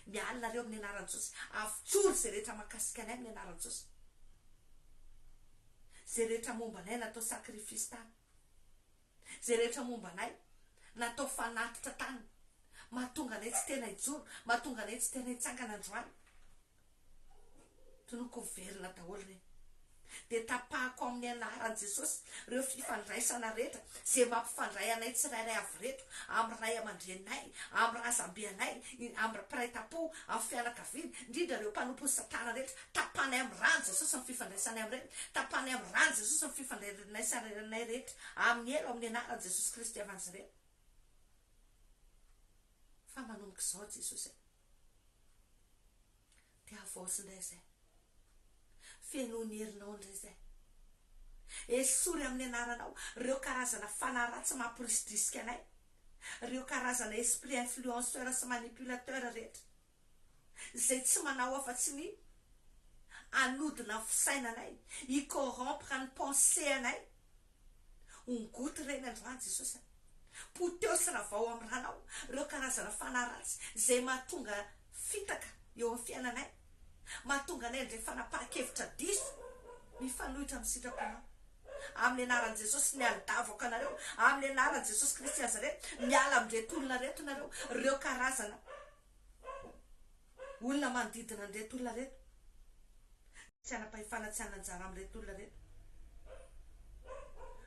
mialinareo amin'ny anaran'i Jesosy avitsory zay rehetra mahakasika anay amin'ny anaran'i Jesosy zay rehetra momba anay natao sacrifice tany zay rehetra momba anay natao fanatitra tany mahatonga anay tsy tena hijoro mahatonga anay tsy tena hitsangana androany tonoko verina daholo reny de tapahako amin'ny anaran'i Jesosy reo fifandraisana rehetra zay mampifandray anay tsirairay avy reto amin'ny ray aman-dreninay amin'ny razambe anay amin'ny mpiray tapo amin'ny fianakaviana indrindra reo mpanompo satana rehetra tapanay amin'ny rano Jesosy ny fifandraisanay amin'ireny tapanay amin'ny rano Jesosy ny fifandraisanay rehetra amin'ny elo amin'ny anaran'i Jesosy Kristy avy Nazareta fa manomboka izao Jesosy te havaozy indray zay fiainony herinao indray zay esory amin'ny anaranao reo karazana fanaratsy mampirisitrisika anay reo karazana esprit influenceur sy manipulateur rehetra zay tsy manao afa-tsy ny anodina fisainanay icorrompre ny pensée anay ongoty reny androany Jesosy poteo sy ravao amin'ny ranao reo karazana fanaratsy zay mahatonga fitaka eo amin'ny fiainanay mahatonga anay ndray fanapahan-kevitra diso mifanohitra amin'ny sitraponao amin'ny anaran'i Jesosy ny andavako anareo amin'ny anaran'i Jesosy Kristy Nazareta miala amin'reto olona reto nareo reo karazana olona manodidina an'ireto olona reto tsy hanapahefana tsy hananjara amin'reto olona reto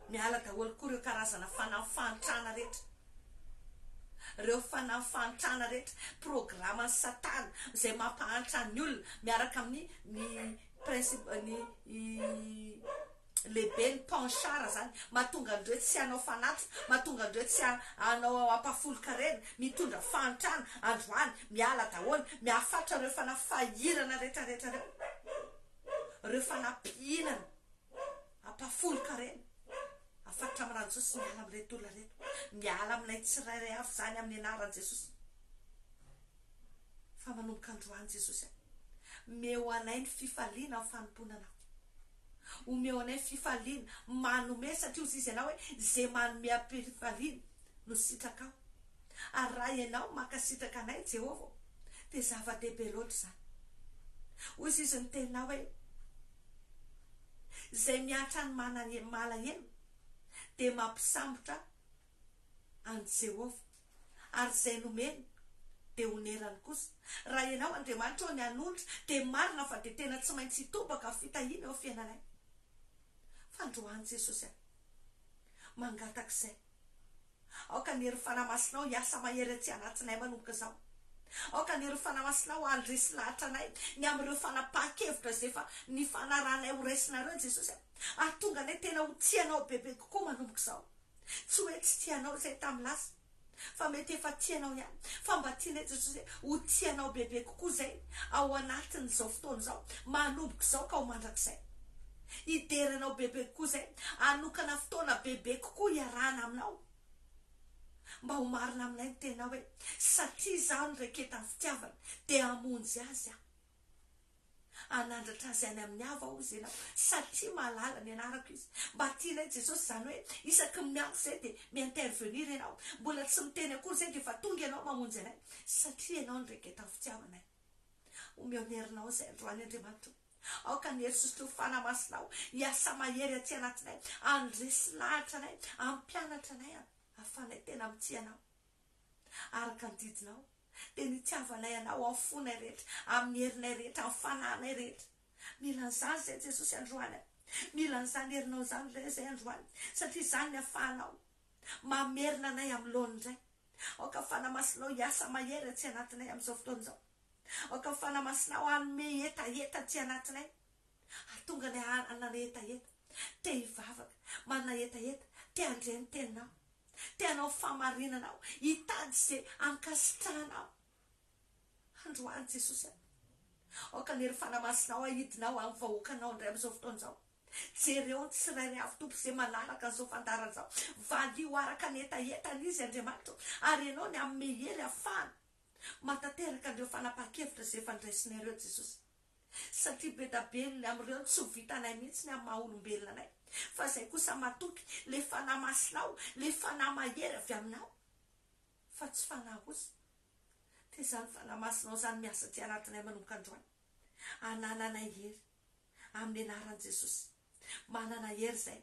miala daholo koa reo karazana fanafantrana rehetra reo fanafantrana rehetra programan'ny satana zay mampahantra ny olona miaraka amin'ny principe ny lehibe ny penchara zany mahatonga andreo tsy hanao fanatro mahatonga andreo tsy hanao ampafolo-karena mitondra fantrana androany miala daholo miafatra reo fanafahirana rehetrarehetra reo fanampihinana ampafolo-karena afatra amin'irano Jesosy miala amin'reto olona reto miala aminay tsirairay avy zany amin'ny anaran'i Jesosy fa manomboka androany Jesosy meo anay ny fifaliana amin'ny fanomponanao omeo anay fifaliana manome satria ozy izy ianao hoe zay manome am-pifaliana no sitrakao ary raha ianao makasitraka anay Jehovah de zava-dehibe loatra zany ozy izy ny teninao hoe zay miatra ny malahelo de mampisambotra any Jehovah ary zay nomeny de onerany kosa raha ianao Andriamanitra ao ny anondra de marina fa de tena tsy maintsy hitobaka fitahina eo fiainanay fa androany Jesosy mangatak'izay aoka ny hery fanamasinao hiasa mahery atsy anatinay manomboka zao aoka ny hery fanamasinao andresy lahatra anay ny am'ireo fanapahan-kevitra zay fa ny fanaranay ho raisinareo Jesosy ahatonga anay tena ho tianao bebe kokoa manomboka zao tsy hoe tsy tianao zay tamin'ny lasa fa mety efa tianao ihany fa mba tianay Jesosy ho tianao bebe kokoa zay ao anatin'izao fotoana zao manomboka zao ka ho mandrak'izay hideranao bebe kokoa zay anokana fotoana bebe kokoa hiarahana aminao mba ho marina aminay ny tena hoe satria zaho ny reketa ny fitiavana de hamonjy azy anandratra azy any amin'ny hava ozy ianao satria mahalala ny anarako izy mba tianay Jesosy zany hoe isaky mianko zay de mi-intervenir ianao mbola tsy miteny akory zay de fa tonga ianao mamonjy anay satria ianao ny reketa ny fitiavanay omeo ny herinao zay androany Andriamanitra aoka ny Jesosy fanamasinao hiasa mahery aty anatinay andresy lahatra anay ampianatra anay afanay tena mitianao araka ny didinao dia nitiavanay anao amin'ny fonay rehetra amin'ny herinay rehetra amin'ny fanahinay rehetra mila an'izany zay Jesosy androany mila an'izany herinao zany zay androany satria izany ny ahafahanao mamerina anay amin'ny lohan'ny indray aoka fanamasinao hiasa mahery aty anatinay amin'izao fotoana izao aoka fanamasinao hanome etaeta aty anatinay ahatonga ny anana etaeta te hivavaka manana etaeta te handre ny teninao te hanao famarinanao hitady izay ankasitrahanao androany Jesosy aoka ny hery fanamasinao ahidinao amin'ny vahoakanao indray amin'izao fotoana izao jereo ny tsirairay avy tompo izay manaraka an'izao fandarana izao valio araka ny etaetany izy Andriamanitra ary ianao ny amin'ny hery ahafahana matateraka an'ireo fanapahan-kevitra izay fandraisinareo Jesosy satria be da be amin'ireo tsy ho vitanay mihitsy ny amin'ny maha-olombelona anay fa izay kosa matoky le fanamasinao le fanahy mahery avy aminao fa tsy fanahy kosa dia izany fanamasinao izany miasa ty anatinay manomboka androany anananay hery amin'ny anaran'i Jesosy manana hery zay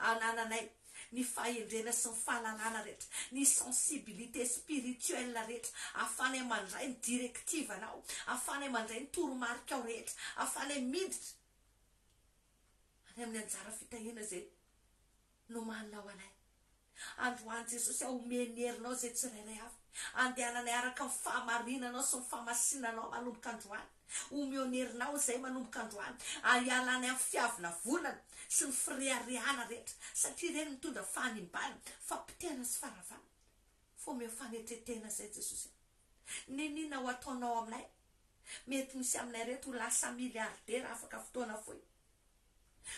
anananay ny fahendrena sy ny fahalalana rehetra ny sensibilité spirituelle rehetra ahafanay mandray ny directive anao ahafanay mandray ny toromarika ao rehetra ahafanay miditra any amin'ny anjara fitahina zay no maninao anay androany Jesosy omeny herinao zay tsirairay avy andehananay araka ny fahamarinanao sy ny fahamasinanao manomboka androany omeny herinao zay manomboka androany ahialanay amin'ny fiavina volana sy ny fireharehana rehetra satria ireny mitondra fahanimbana fampitehana sy faharavana fo omeo fanetretena zay Jesosy ninona ho ataonao aminay mety misy aminay reto ho lasa miliardera afaka fotoana foy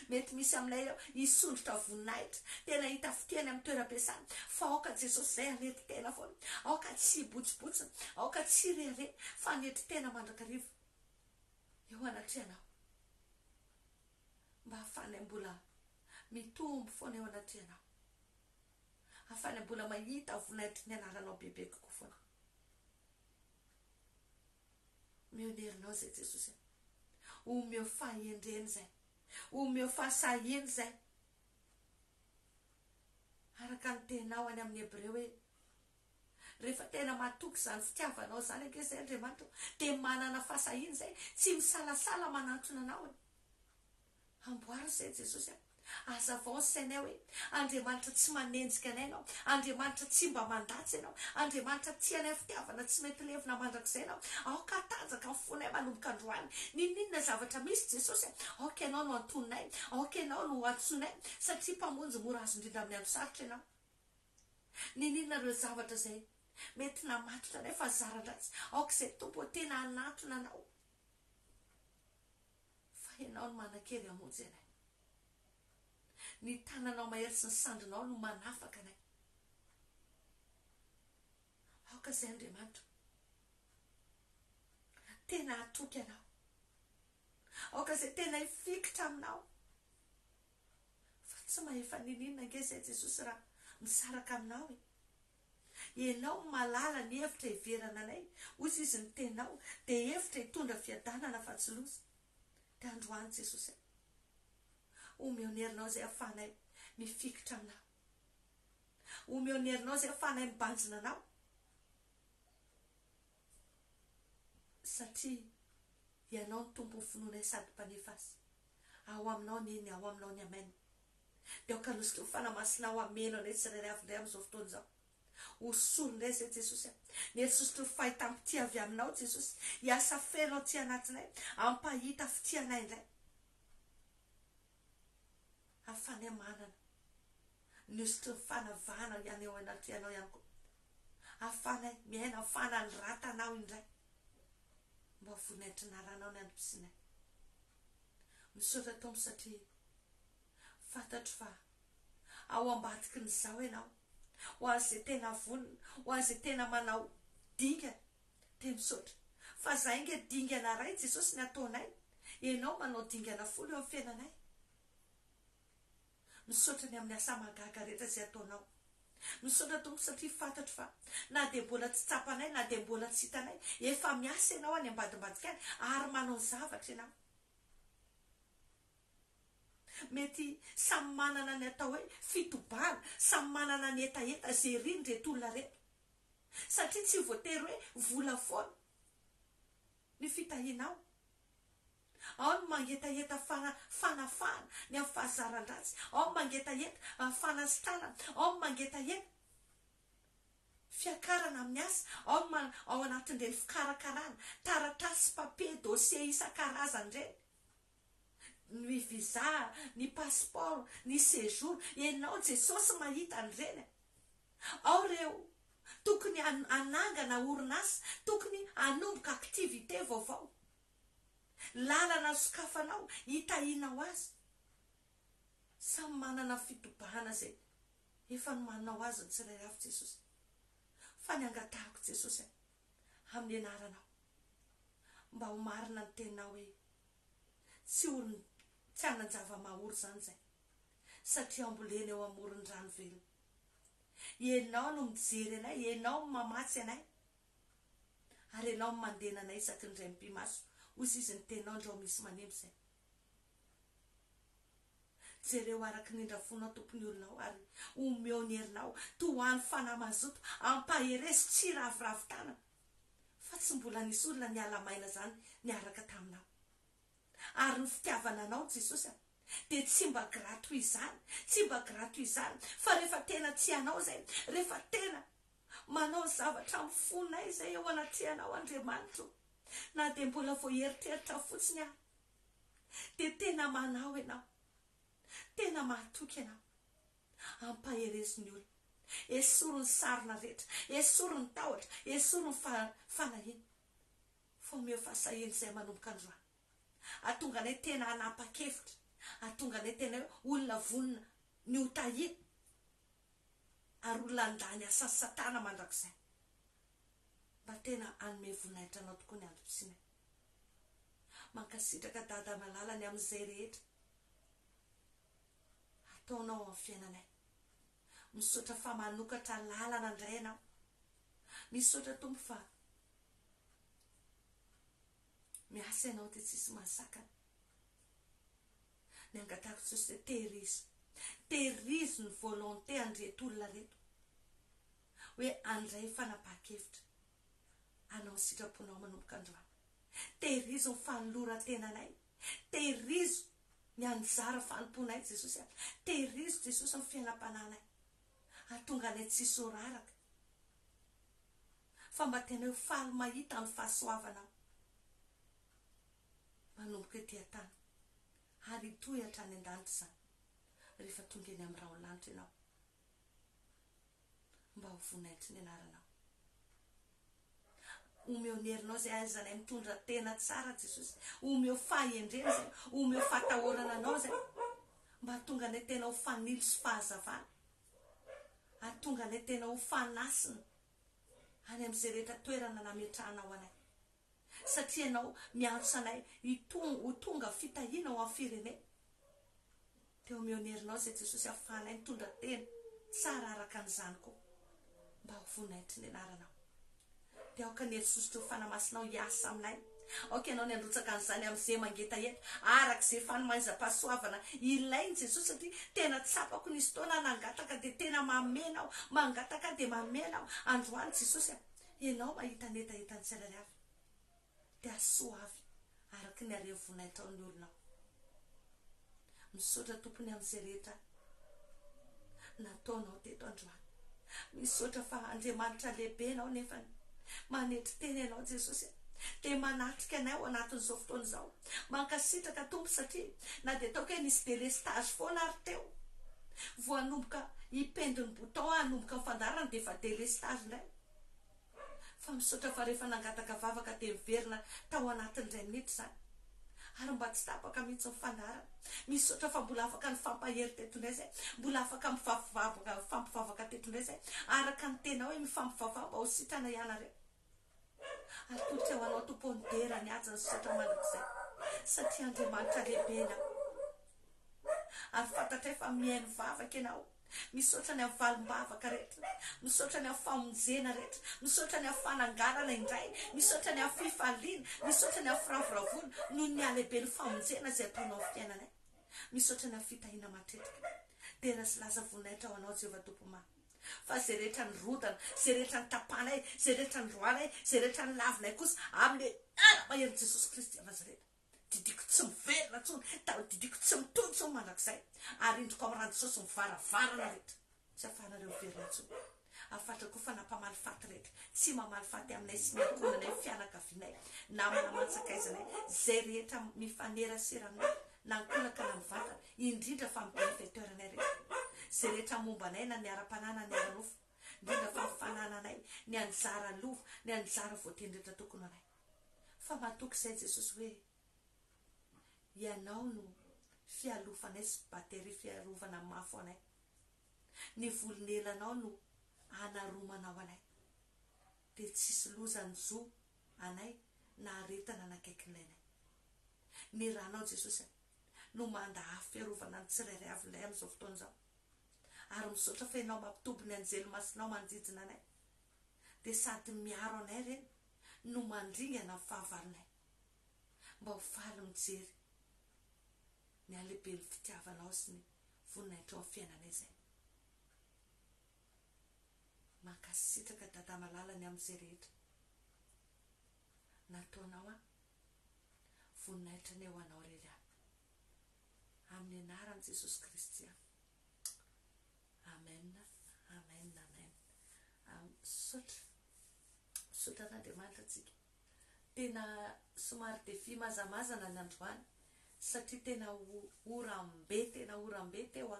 mety misy aminay hisondrotra voninahitra tena hita fitiany amin'ny toeram-piasana fa aoka Jesosy zay anety tena foana aoka tsy botsibotsina aoka tsy rere fa anety tena mandrakarivo eo anatrehanao mba hafanay mbola mitombo foana eo anatrehanao hafanay mbola mahita voninahitra ny anaranao bebe kokoa foana omeo ny herinao zay Jesosy omeo fahendreny zay omeo fahasahiny zay araka ny tenao any amin'ny Hebreo hoe rehefa tena matoky izany fitiavanao zany anke zay Andriamanitra dia manana fahasahiny zay tsy misalasala manantona anao amboary zay Jesosy azavao ny sainay hoe Andriamanitra tsy manenjika anay ianao Andriamanitra tsy mba mandatsy ianao Andriamanitra tianay fitiavana tsy mety levina mandrakizay ianao aoka tanjaka ny fonay manomboka androany ninona zavatra misy Jesosy aoka ianao no antononay aoka ianao no antsonay satria mpamonjy mora azo indrindra amin'ny andro sarotra ianao ninona ireo zavatra zay mety namatotra anay fa zarandratsy aoka izay tompo tena anatona anao fa ianao no manan-kery hamonjy anay ny tananao mahery sy ny sandrinao no manafaka anay aoka izay Andriamanitra tena atoky anao aoka izay tena hifikitra aminao fa tsy mahefa ninina ange zay Jesosy raha misaraka aminao ianao malala ny hevitra hiverana anay ozy izy ny tenao dia hevitra hitondra fiadanana fa tsy loza dia androany Jesosy omeo ny herinao zay ahafahanay mifikitra aminao omeo ny herinao zay ahafahanay mibanjina anao satria ianao ny tompo ny finoanay sady mpanefa azy ao aminao ny eny ao aminao ny amaina dia aokalosika ho fanamasinao ameno anay tsirairay avy indray amin'izao fotoana izao osolo indray zay Jesosy ny Jesosy ny fahita mity avy aminao Jesosy hiasa feno aty anatinay ampahita fitianay indray afanay manana ny osotry ny fanavahana ihany eo anatrianao ihany koa afanay miaina afana ny ratanao indray mba voninahitra naranao ny androm-pisinay misaotra tompo satria fantatro fa ao ambadiky ny zao ianao ho an'izay tena vonina ho an'izay tena manao dingana dia misaotra fa za inge dingana ray Jesosy ny ataonay ianao manao dingana folo eo amin'ny fiainanay misaotra ny amin'ny asa magaga rehetra izay ataonao misaotra tompo satria fantatro fa na dia mbola tsy tsapanay na dia mbola tsy hitanay efa miasa ianao any ambadimbadika any ary manao zavatra ianao mety samy manana ny atao hoe fitobana, samy manana ny etaeta zay rindry reto olona reto, satria tsy voatery hoe vola foana ny fitahinao. Ao ny mangetaeta fanafana ny amin'ny fahazaran-dratsy, ao ny mangetaeta fanasitranana, ao ny mangetaeta fiakarana amin'ny asa, ao anatin'ireny fikarakarana taratasy, papier, dossier isan-karazany ireny, ny visa, ny passeport, ny séjour, ianao Jesosy mahita an'ireny. Ao reo tokony anangana orinasa, tokony hanomboka aktivité vaovao, lalana sokafanao hitahinao azy. Samy manana fitobahana zay efa nomanao azy ny tsirairay avy Jesosy. Fa ny angatahako Jesosy amin'ny anaranao mba ho marina ny tenao hoe tsy hanan-java-mahory zany zay, satria ambolena eo amoron-drano velona. Ianao no mijery anay, ianao no mamatsy anay, ary ianao no mandena anay isaky ny ray mpimaso, ozy izy ny tenao ndreo misy manimby zay. Jereo araky nindra fonao tompony olonao, ary omeo ny herinao to any fanamazoto ampaheresy tsy ravoravo-tanana, fa tsy mbola nisy olona ny alamaina zany niaraka taminao. Ary ny fitiavana anao Jesosy dia tsy mba gratuit izany, tsy mba gratuit izany, fa rehefa tena tianao zay, rehefa tena manao zavatra mifonay zay eo anatianao Andriamanitra, na dia mbola vao eritreritra fotsiny aho, dia tena manao ianao, tena mahatoky ianao, ampaheresy ny olona, esoro ny sarina rehetra, esoro ny tahotra, esoro ny fanahina, fa omeo fahasahina izay manomboka androany. Atonga anay tena hanapa-kevitra, atonga anay tena olona vonina ny hotahina, ary olona andany asa satana mandrakizay, mba tena hanome voninahitra anao tokoa ny androm-pisinay. Mankasitraka dada malalany amin'izay rehetra ataonao amin'ny fiainanay. Misaotra fa manokatra lalana indray ianao, misaotra Tompo fa miasa ianao dia tsisy mahasakana. Ny angatahako Jesosy tehirizo ny volonté andreto olona reto hoe andray fanapa-kevitra anao sitraponao manomboka androany. Tehirizo ny fanoloran-tenanay, tehirizo ny anjara fanomponay Jesosy, tehirizo Jesosy ny fiainam-pananay, atonga anay tsisy oraraka, fa mba tena ho faly mahita ny fahasoavanao manomboka etỳ an-tany, ary toy hatrany an-danitra zany rehefa tonga eny amin'ny raolanitra ianao, mba ho voninahitry ny anaranao. Omeo ny herinao zay aizanay mitondra tena tsara Jesosy, omeo fahendrena zay, omeo fatahorana anao zay, mba tonga anay tena ho fanilo sy fahazavana, atonga anay tena ho fanasina any amin'izay rehetra toerana nametrahanao anay, satria ianao miantso anay ho tonga fitahiana ho amin'ny firenena. Dia omeo ny herinao zay Jesosy ahafahanay mitondra tena tsara araka an'izany koa, mba ho voninahitry ny anaranao. Dia aoka ny herisosotro fanamasinao hiasa aminay, aoka ianao ny androtsaka an'izany amin'izay mangetaeta arak'izay fanomaizam-pahasoavana ilainy Jesosy, satria tena tsapako nisy taona nangataka dia tena mamenao, mangataka dia mamenao. Androany Jesosy ianao mahita ny etaeta ny tsirairay avy, dia asoa avy araky ny harea voninahitra ao ny olonao. Misaotra tompony amin'izay rehetra nataonao teto androany, misaotra fa Andriamanitra lehibe ianao nefa manetry teny ianao Jesosy, dia manatrika anay ao anatin'izao fotoana izao. Mankasitraka Tompo, satria na dia ataoko hoe nisy délestage foana ary teo, voanomboka hipendry ny bouton hanomboka ny fandarana dia efa délestage indray. Fa misaotra fa rehefa nangataka vavaka dia miverina tao anatin'indray minitra zany, ary mba tsy tapaka mihitsy ny fandarana. Misaotra fa mbola afaka ny fampahery teto indray zay, mbola afaka mifampivavaka teto indray zay, araka ny tenao hoe mifampivavaka mba ho sitrana ianareo. Ary totra ho anao Tompo ny dera ny aja ny sotra mandrakizay, satria Andriamanitra lehibe ianao, ary fantatray fa mihaino vavaka ianao. Misaotra ny amin'ny valim-bavaka rehetra, misaotra ny amin'ny famonjena rehetra, misaotra ny amin'ny fananganana indray, misaotra ny amin'ny fifaliana, misaotra ny amin'ny firavoravoana noho ny alehibe ny famonjena izay ataonao amin'ny fiainanay. misaotra ny fitahina matetika tena sy laza voninahitra ho anao Jehovah tompo ma fa zay rehetra ny rodana zay rehetra ny tapanay zay rehetra ny roanay zay rehetra ny lavinay kosa amin'ny mahery Jesosy Kristy Nazareta didiko tsy miverina tsony didiko tsy mitony tsony mandrakizay ary indroko amin'ny rano Jesosy mivaravarana rehetra tsy afanareo miverina tsony afatra koa fa nampamaly faty rehetra tsy mamaly faty aminay sy miankonanay fianakavinay namana mantsakaizanay zay rehetra mifanerasera na nkolaka na mivantana indrindra fa mibenefetoranay rehetra zay rehetra mombanay na ny ara-panana ny ara-nofo indrindra fa mifanananay ny anjara lova ny anjara voatendretra tokony anay fa matoky izay Jesosy hoe ianao no fialofanay sy batery fiarovana mafo anay ny volonelanao no anaromanao anay dia tsisy lozany zo anay na aretana nakaikinay ny ranao Jesosy no manda afo fiarovana ny tsirairay avinay amin'izao fotoana izao ary misaotra fa ianao mampitoby ny anjely masinao manodidina anay dia sady miaro anay reny no mandringana amin'ny fahavalonay mba ho faly mijery ny alehibe ny fitiavanao sy ny voninahitra ao amin'ny fiainanay izay mankasitraka dada malalany amin'izay rehetra nataonao voninahitra ny ho anao rery amin'ny anaran'i Jesosy Kristy amen amen amen sotra n'Andriamanitra tsika tena somary defi mazamazana ny androany satria tena orambe teo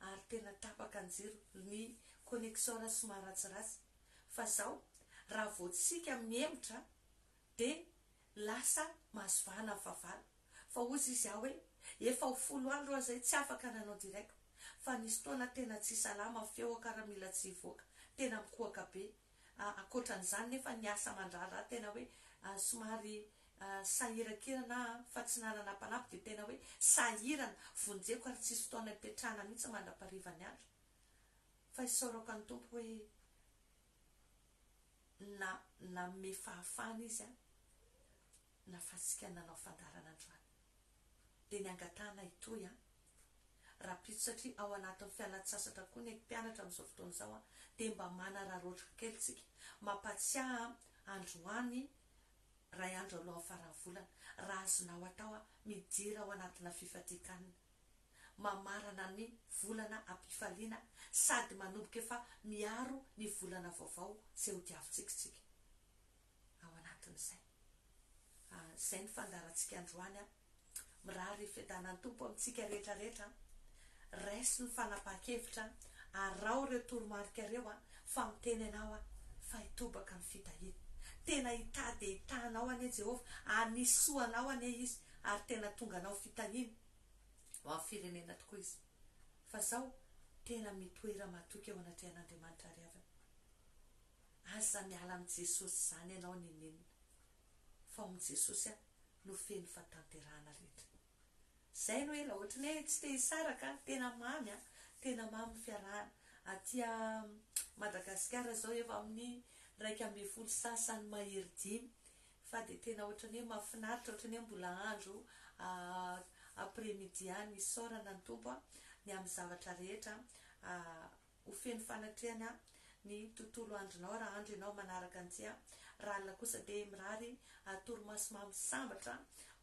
ary tena tapaka ny jiro ny connexion somary ratsiratsy fa zao raha voatsika miemotra dia lasa mahasovahana ny fahavalo fa ozy izy aho hoe efa ho 10 andro aho zay tsy afaka nanao direct fa nisy toana tena tsy salama feo karamila tsy voaka tena mikoaka be akoatran'izany nefa niasa mandrara tena hoe somary sahirakirana fa tsy nanana mpanampy dia tena hoe sahirana vonjeko ary tsisy fotoana ipetrahana mihitsy mandra-parivany andro fa isaorako ny tompo hoe na me fahafahana izy nafatsika nanao fandarana androany dia ny angatahana itoy raha pito satria ao anatin'ny fialan-tsasatra koa ny mpianatra amin'izao fotoana izao dia mba manararotra kely tsika mampatsiaha androany ray andro alohan'ny faran'ny volana raha azonao atao midira ao anatina fifatikanina mamarana ny volana ampifaliana sady manomboka efa miaro ny volana vaovao izay ho diavitsikitsika ao anatin'izay izay ny fandarantsika androany mirary fiadanan'ny tompo amintsika rehetrarehetra raisy ny fanapahan-kevitra arao ireo toromarika ireo fa miteny anao fa hitobaka ny fitahina tena hitady hitanao ane Jehova anisoanao ane izy ary tena tonga anao fitahina ho amin'ny firenena tokoa izy fa zao tena mitoera matoky ao anatrehan'Andriamanitra riavana aza miala amin'ny Jesosy zany ianao nenenina fa amin'ny Jesosy no feno fatanterahana rehetra zay no ela ohatrany hoe tsy te hisaraka tena mamy fiarahana atya Madagasikara zao efa amin'ny 1.5 sasany mahery 10 fa dia tena ohatrany hoe mahafinaritra ohatrany hoe mbola andro après-midi isaorana ny tompo ny amin'ny zavatra rehetra ho feno fanatrehana ny tontolo andronao raha andro ianao manaraka an'ity raha alina kosa dia mirary toromaso mamosambatra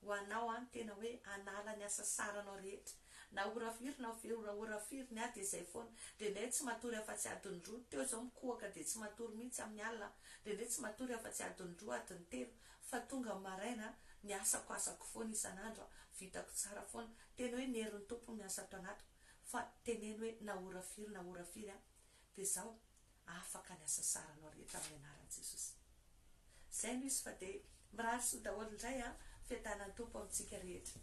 ho anao tena hoe anala ny asa saranao rehetra na orafiry na orafiry ny dia izay foana dia ndray tsy matory afa-tsy adiny roa teo zao mikohaka dia tsy matory mihitsy amin'ny alina dia ndray tsy matory afa-tsy adiny roa adiny telo fa tonga maraina ny asako foana isan'andro vitako tsara foana tena hoe nerin'ny tompo miasa ato anatiko fa teneny hoe na orafiry dia zao afaka ny asa saranao rehetra amin'ny anaran'i Jesosy zay no izy fa dia mirary soa daholo indray fiadanan'ny tompo amintsika rehetra